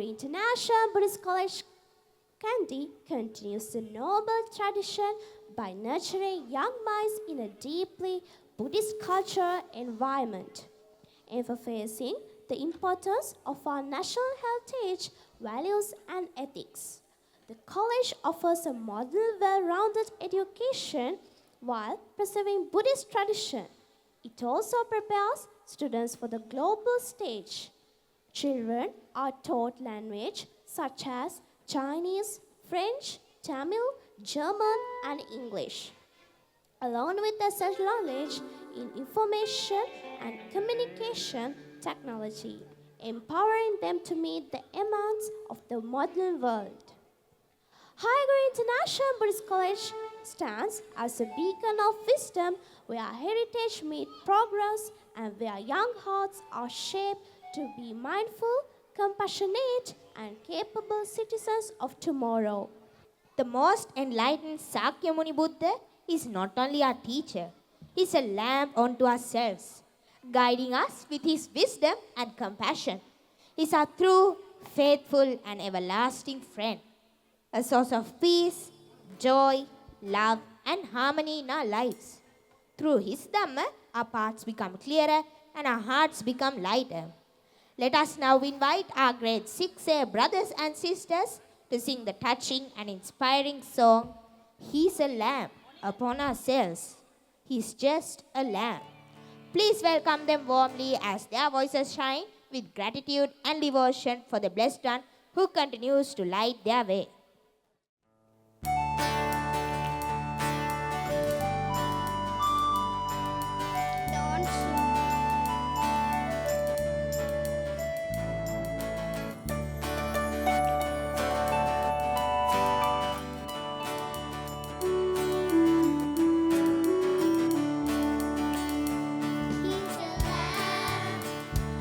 High International Buddhist College, Kandy continues the noble tradition by nurturing young minds in a deeply Buddhist cultural environment, emphasizing the importance of our national heritage, values, and ethics. The college offers a modern, well-rounded education while preserving Buddhist tradition. It also prepares students for the global stage. Children are taught language such as Chinese, French, Tamil, German, and English, along with essential knowledge in information and communication technology, empowering them to meet the demands of the modern world. Higher International Buddhist College stands as a beacon of wisdom where heritage meets progress and where young hearts are shaped to be mindful, compassionate, and capable citizens of tomorrow. The most enlightened Sakyamuni Buddha is not only our teacher, he is a lamp unto ourselves, guiding us with his wisdom and compassion. He is our true, faithful, and everlasting friend, a source of peace, joy, love, and harmony in our lives. Through his Dhamma, our paths become clearer and our hearts become lighter. Let us now invite our grade 6A brothers and sisters to sing the touching and inspiring song, He's a Lamp Upon Ourselves. He's just a lamp. Please welcome them warmly as their voices shine with gratitude and devotion for the Blessed One who continues to light their way.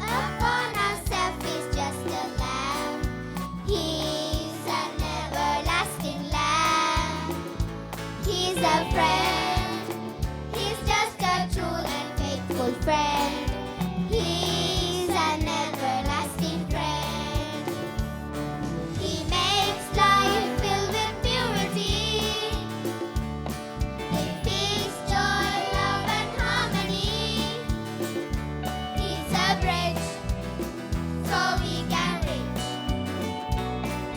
Upon ourselves is just a lamp. He's an everlasting lamp. He's a friend. He's just a true and faithful friend. He's an everlasting friend. He makes life filled with purity, with peace, joy, love, and harmony. He's a bridge so we can reach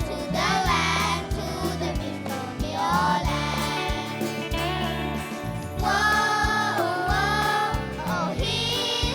to the land, to the victorious land. Whoa, whoa, oh, he's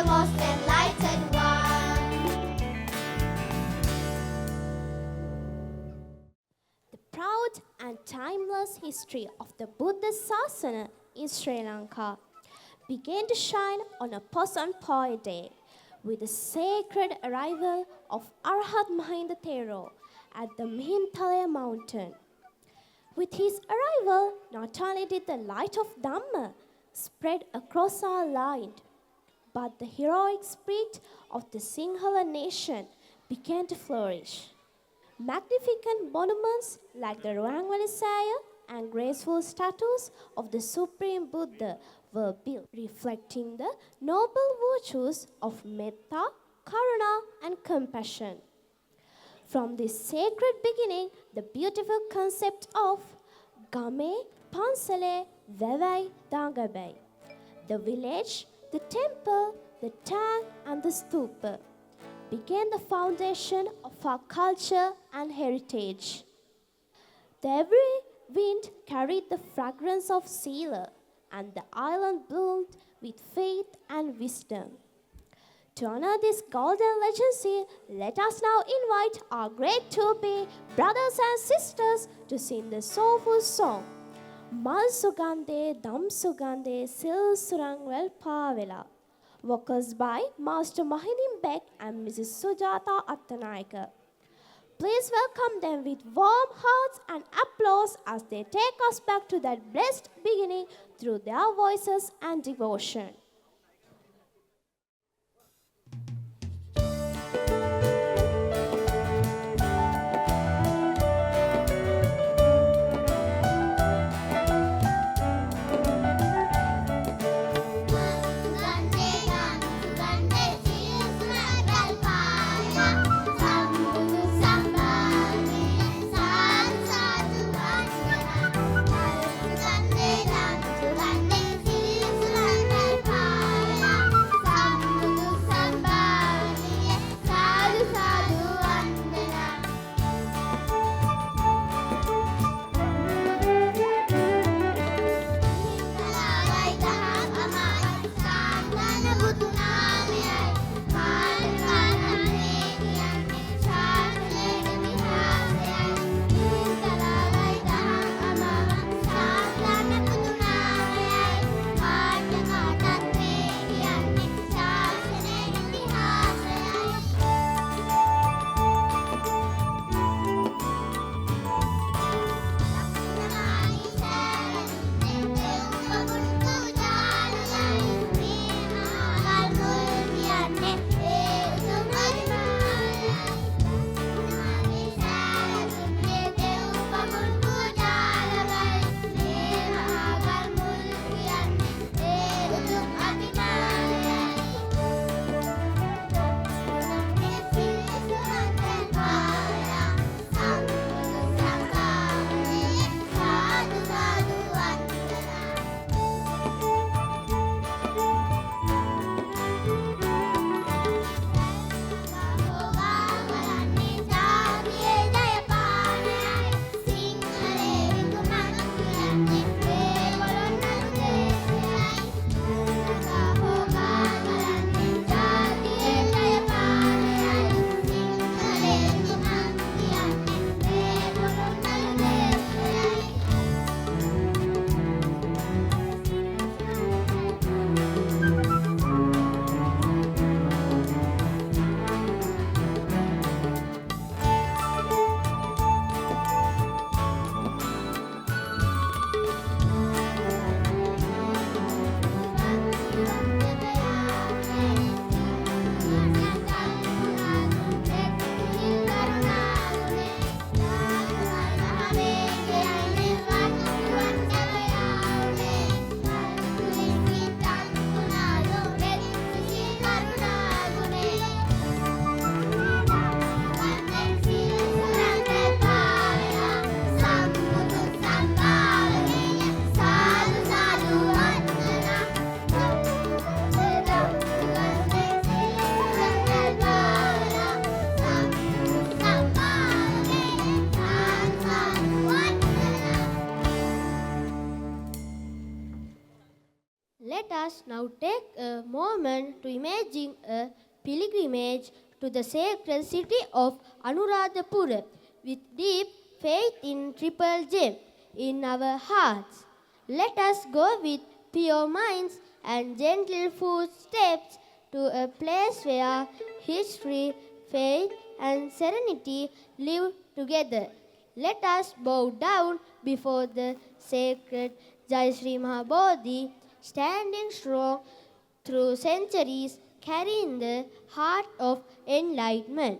the most enlightened one. The proud and timeless history of the Buddha Sasana in Sri Lanka began to shine on a Poson Day with the sacred arrival of Arhat Mahinda Thero at the Mihintalaya mountain. With his arrival, not only did the light of Dhamma spread across our land, but the heroic spirit of the Sinhala nation began to flourish. Magnificent monuments like the Ruangwali Saya and graceful statues of the Supreme Buddha were built, reflecting the noble virtues of metta, karuna, and compassion. From this sacred beginning, the beautiful concept of Game, Pansale, Vevai, Dangabai, the village, the temple, the tank, and the stupa, began the foundation of our culture and heritage. The every wind carried the fragrance of Sila, and the island bloomed with faith and wisdom. To honor this golden legacy, let us now invite our great to-be brothers and sisters to sing the soulful song, Mal Sugande, Dam Sugande, Sil Surangwel Pavela, vocals by Master Mahinim Beck and Mrs. Sujata Attanayaka. Please welcome them with warm hearts and applause as they take us back to that blessed beginning through their voices and devotion. Sugande, Now take a moment to imagine a pilgrimage to the sacred city of Anuradhapura with deep faith in Triple Gem in our hearts. Let us go with pure minds and gentle footsteps to a place where history, faith, and serenity live together. Let us bow down before the sacred Jayasri Mahabodhi, standing strong through centuries, carrying the heart of enlightenment.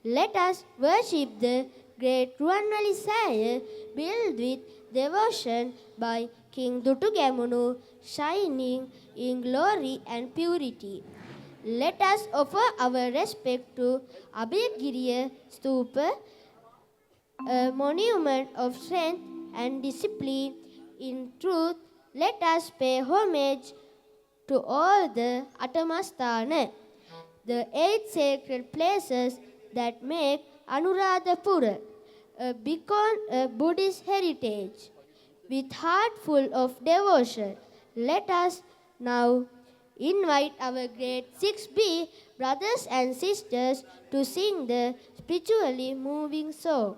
Let us worship the great Ruwanwali Saya, built with devotion by King Dutugamunu, shining in glory and purity. Let us offer our respect to Abhayagiriya Stupa, a monument of strength and discipline. In truth, let us pay homage to all the Atamasthana, the 8 sacred places that make Anuradhapura a beacon of Buddhist heritage. With heart full of devotion, let us now invite our grade 6B brothers and sisters to sing the spiritually moving song.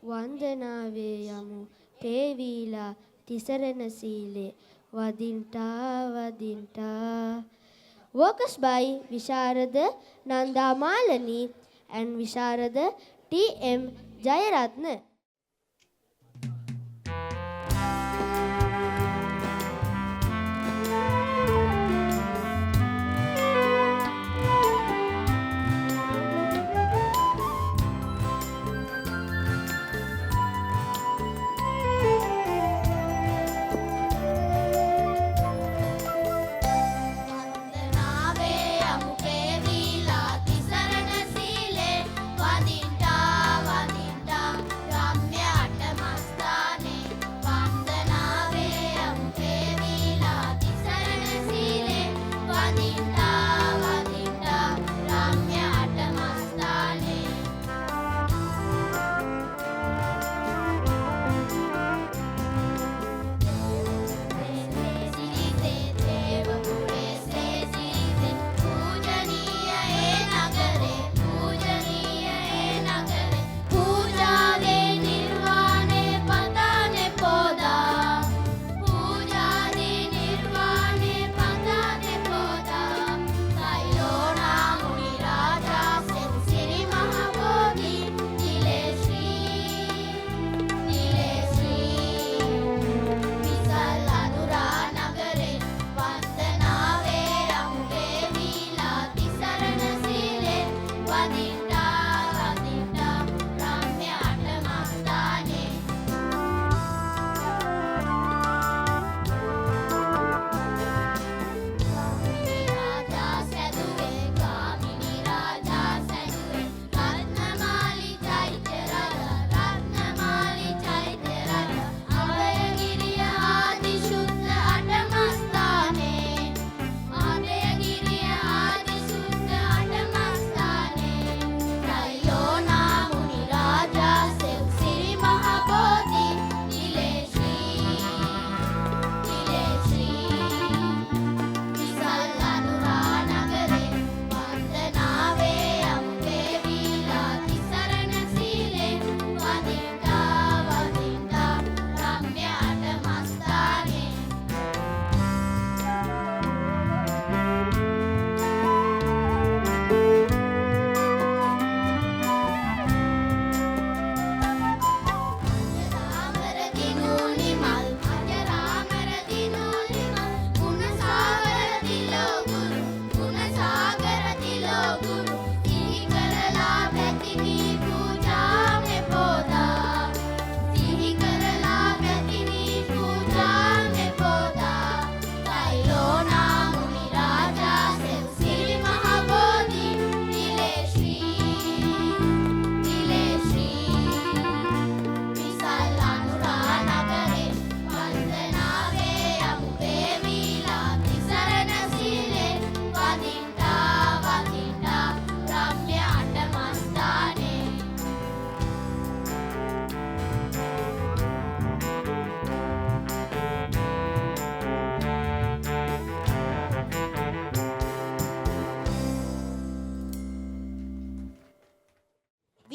Vandanave yamu pevila tisarana sile vadinta vadinta. Vocals by Visharada Nanda Malani and Visharada T.M. Jayaratna.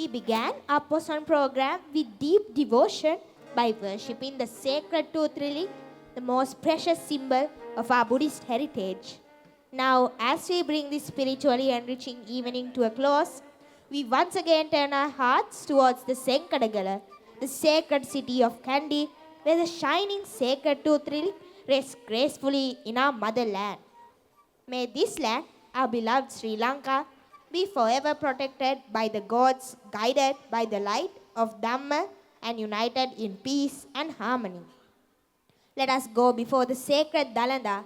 We began our Poson program with deep devotion by worshipping the sacred tooth lily, the most precious symbol of our Buddhist heritage. Now, as we bring this spiritually enriching evening to a close, we once again turn our hearts towards the Senkadagala, the sacred city of Kandy, where the shining sacred tooth lily rests gracefully in our motherland. May this land, our beloved Sri Lanka, be forever protected by the gods, guided by the light of Dhamma, and united in peace and harmony. Let us go before the sacred Dalanda.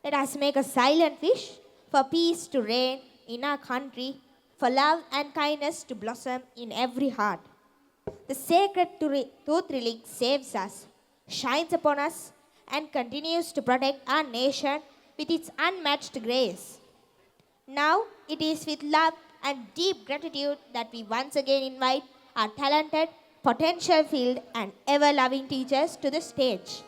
Let us make a silent wish for peace to reign in our country, for love and kindness to blossom in every heart. The sacred tooth relic saves us, shines upon us, and continues to protect our nation with its unmatched grace. Now, it is with love and deep gratitude that we once again invite our talented, potential-filled, and ever-loving teachers to the stage.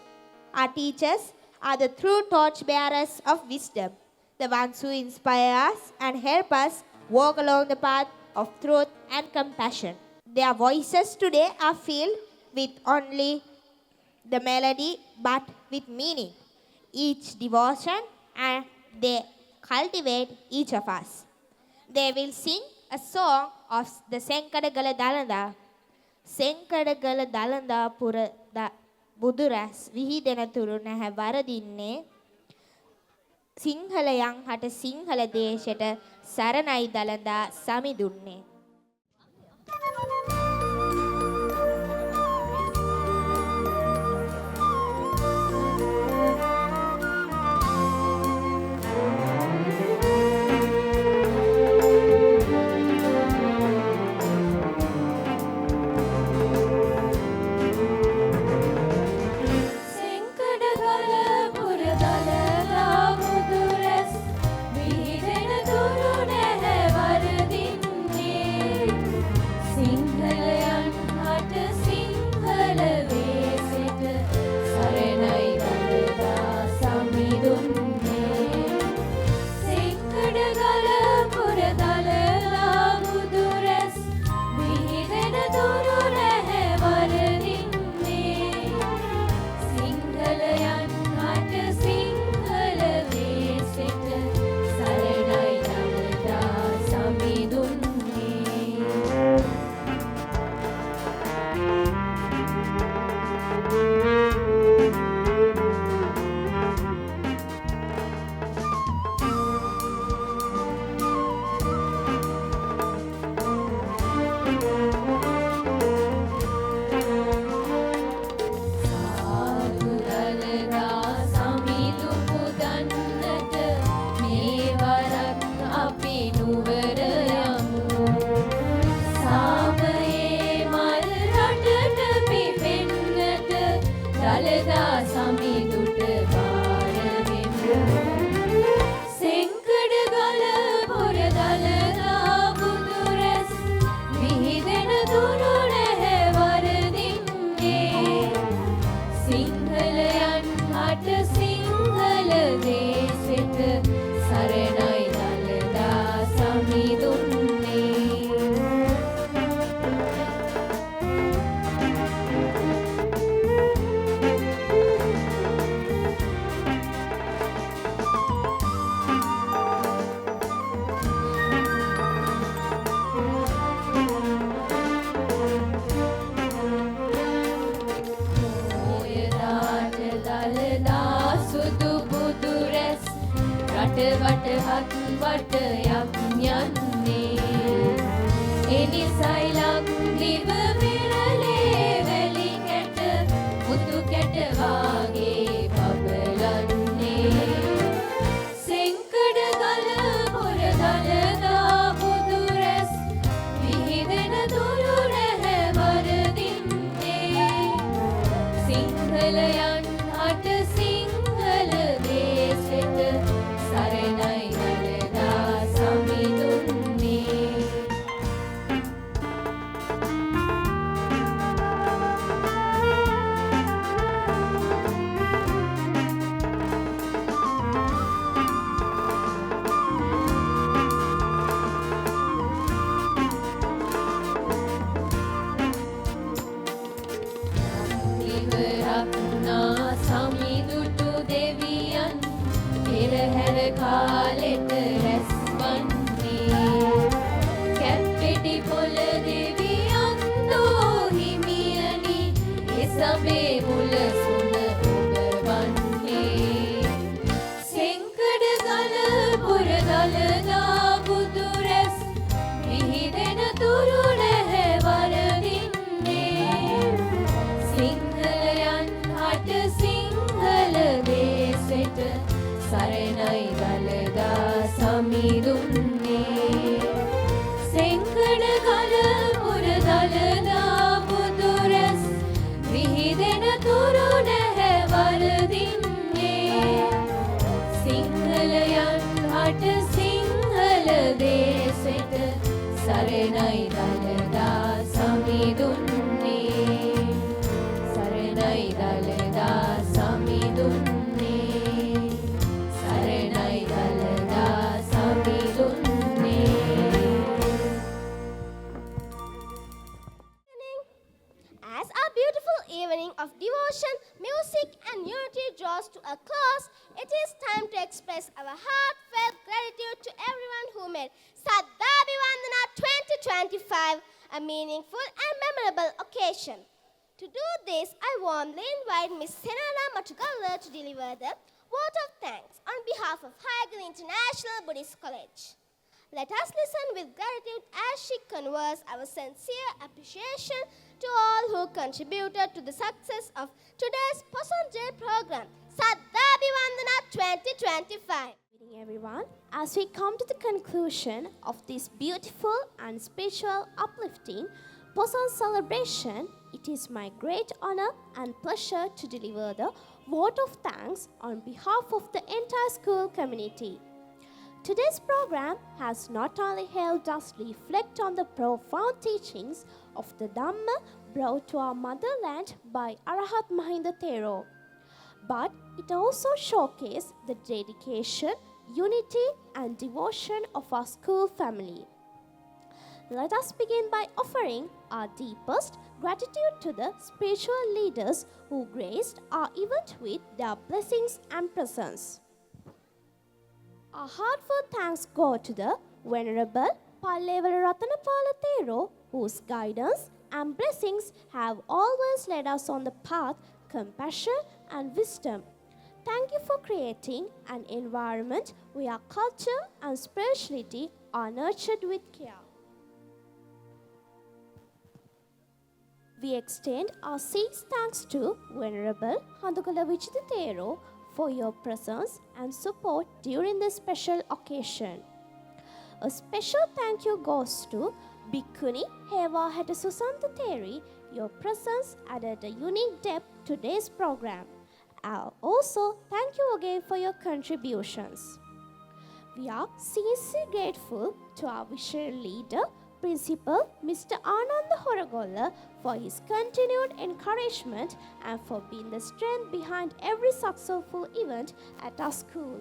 Our teachers are the true torchbearers of wisdom, the ones who inspire us and help us walk along the path of truth and compassion. Their voices today are filled with only the melody but with meaning, each devotion, and they cultivate each of us. They will sing a song of the Senkadagala Dalanda. Senkadagala Dalanda Pura Buduras Vihidena Turu Naha Varadinne Sinhalayang Hata Sinhala Deshata Saranai Dalanda Samidunne. දළදා බුදුරැස් විහිදෙන තුරු නැහැ වරදින්නේ සිංහලයන් හට සිංහල දේශෙට සරණයි දළදා සමිඳුන්නේ සෙංකඩ ගල පුර දළදා බුදුරැස් විහිදෙන තුරු නැහැ වරදින්නේ සිංහලයන් හට සිංහල දේශෙට සරණයි දළදා සමිඳුන්නේ සරණයි දළදා සමිඳුන්නේ සරණයි දළදා සමිඳුන්නේ As our beautiful evening of devotion, music and unity draws to a close, it is time to express our heartfelt gratitude to everyone who made Saddabhivandana 2025 a meaningful and memorable occasion. To do this, I warmly invite Ms. Senana Matugalla to deliver the vote of thanks on behalf of Haigan International Buddhist College. Let us listen with gratitude as she conveys our sincere appreciation to all who contributed to the success of today's Posanjay program, Saddabhivandana 2025. Good evening, everyone. As we come to the conclusion of this beautiful and spiritual uplifting Posan celebration, it is my great honor and pleasure to deliver the vote of thanks on behalf of the entire school community. Today's program has not only helped us reflect on the profound teachings of the Dhamma brought to our motherland by Arahat Mahinda Thero, but it also showcased the dedication, unity and devotion of our school family. Let us begin by offering our deepest gratitude to the spiritual leaders who graced our event with their blessings and presence. Our heartfelt thanks go to the Venerable Pallevara Ratanapala Thero, whose guidance and blessings have always led us on the path, compassion and wisdom. Thank you for creating an environment where culture and spirituality are nurtured with care. We extend our sincere thanks to Venerable Handukala Vichitha Thero for your presence and support during this special occasion. A special thank you goes to Bhikkhuni Hewa Heta Susantha Theri. Your presence added a unique depth to today's program. Also, thank you again for your contributions. We are sincerely grateful to our visionary leader, Principal Mr. Ananda Horagolla, for his continued encouragement and for being the strength behind every successful event at our school.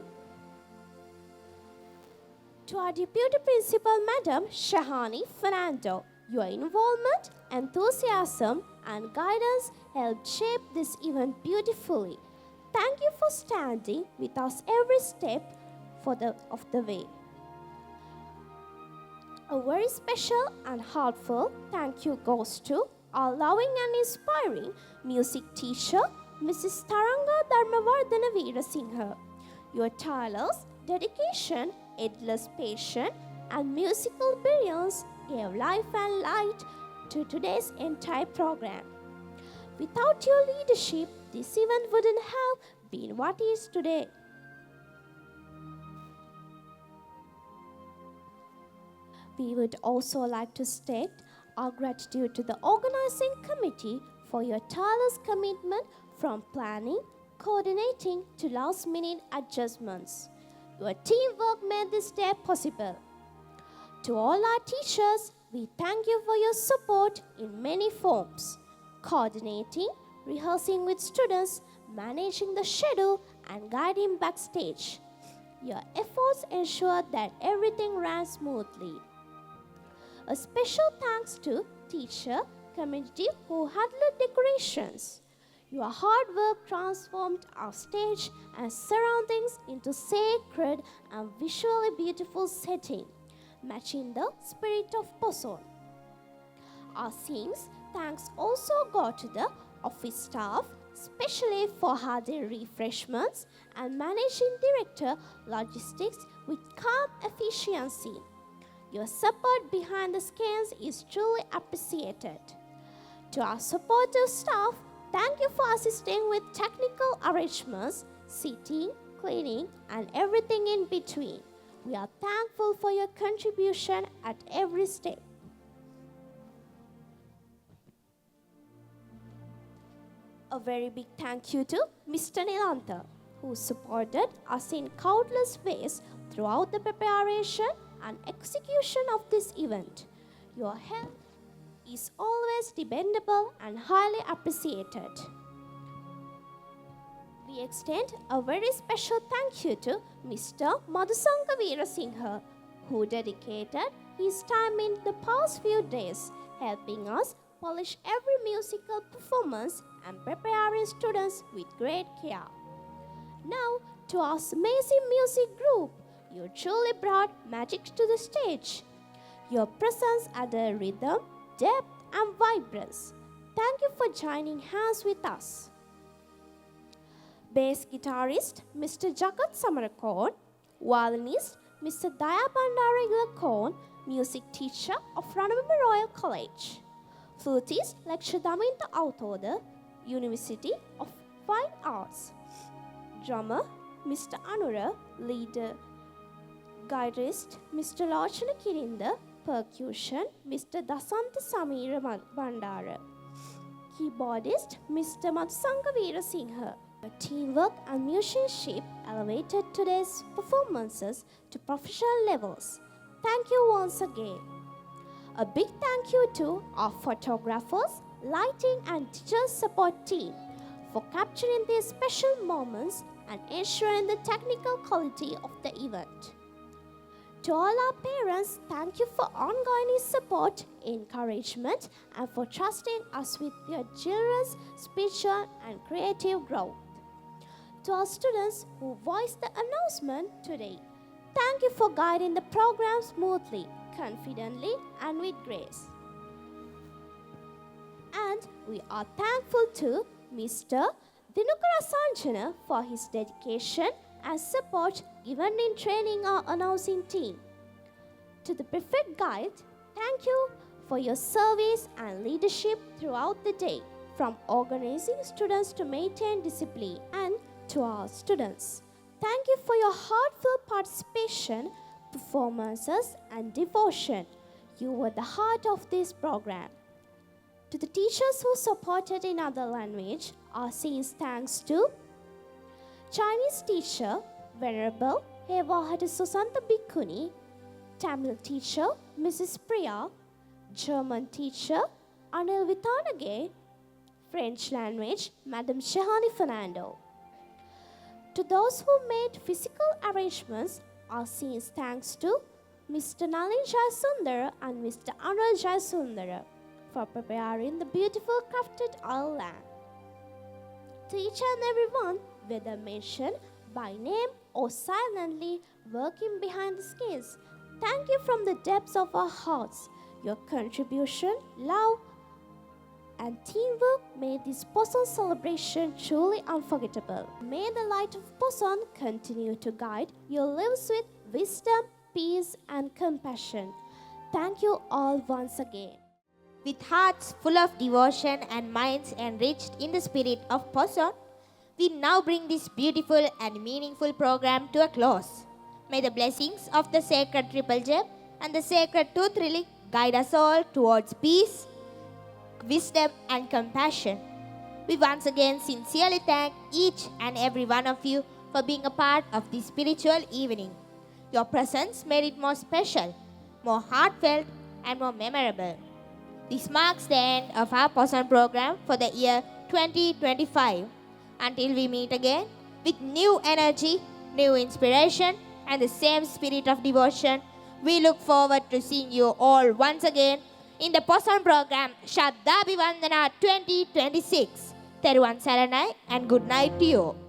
To our Deputy Principal Madam Shahani Fernando, your involvement, enthusiasm and guidance helped shape this event beautifully. Thank you for standing with us every step of the way. A very special and heartfelt thank you goes to our loving and inspiring music teacher, Mrs. Taranga Dharmavardhana Veerasinghe. Your tireless dedication, endless patience, and musical brilliance gave life and light to today's entire program. Without your leadership, this event wouldn't have been what it is today. We would also like to state our gratitude to the organizing committee for your tireless commitment from planning, coordinating to last-minute adjustments. Your teamwork made this day possible. To all our teachers, we thank you for your support in many forms: coordinating, rehearsing with students, managing the schedule, and guiding backstage. Your efforts ensured that everything ran smoothly. A special thanks to teacher community who handled decorations. Your hard work transformed our stage and surroundings into sacred and visually beautiful setting, matching the spirit of Poson. Our sincere thanks also go to the office staff, especially for hardy refreshments, and managing director logistics with calm efficiency. Your support behind the scenes is truly appreciated. To our supportive staff, thank you for assisting with technical arrangements, seating, cleaning, and everything in between. We are thankful for your contribution at every step. A very big thank you to Mr. Nilantha, who supported us in countless ways throughout the preparation and execution of this event. Your help is always dependable and highly appreciated. We extend a very special thank you to Mr. Madhusanga Veerasinghe, who dedicated his time in the past few days, helping us polish every musical performance and preparing students with great care. Now, to our amazing music group, you truly brought magic to the stage. Your presence added rhythm, depth, and vibrance. Thank you for joining hands with us. Bass guitarist Mr. Jagat Samarakon, violinist Mr. Daya Bandari Lakon, music teacher of Ranavima Royal College, flutist Lecture Daminta Autoda, University of Fine Arts, drummer Mr. Anura, leader guitarist Mr. Lochana Kirinda, percussion Mr. Dasanta Samira Bandara, keyboardist Mr. Madhusanga Veerasinghe. Your teamwork and musicianship elevated today's performances to professional levels. Thank you once again. A big thank you to our photographers, lighting and digital support team for capturing these special moments and ensuring the technical quality of the event. To all our parents, thank you for ongoing support, encouragement, and for trusting us with your children's spiritual and creative growth. To our students who voiced the announcement today, thank you for guiding the program smoothly, confidently, and with grace. And we are thankful to Mr. Dinukara Sanjana for his dedication and support given in training our announcing team. To the Prefect Guide, thank you for your service and leadership throughout the day, from organizing students to maintain discipline. And to our students, thank you for your heartfelt participation, performances, and devotion. You were the heart of this program. To the teachers who supported in other language, our sincere thanks to Chinese teacher Venerable Hevahata Susanta Bhikkhuni, Tamil teacher Mrs. Priya, German teacher Anil Vithanage, French language Madam Shahani Fernando. To those who made physical arrangements, our sincere thanks to Mr. Nalin Jayasundara and Mr. Anil Jayasundara for preparing the beautiful crafted oil lamp. To each and everyone, whether mentioned by name or silently working behind the scenes, thank you from the depths of our hearts. Your contribution, love, and teamwork made this Poson celebration truly unforgettable. May the light of Poson continue to guide your lives with wisdom, peace, and compassion. Thank you all once again. With hearts full of devotion and minds enriched in the spirit of Poson, we now bring this beautiful and meaningful program to a close. May the blessings of the sacred Triple Gem and the sacred Tooth Relic guide us all towards peace, wisdom, and compassion. We once again sincerely thank each and every one of you for being a part of this spiritual evening. Your presence made it more special, more heartfelt, and more memorable. This marks the end of our Poson program for the year 2025. Until we meet again with new energy, new inspiration, and the same spirit of devotion, we look forward to seeing you all once again in the Poson program Shraddha Abhivandana 2026. Theruvan Saranai and good night to you.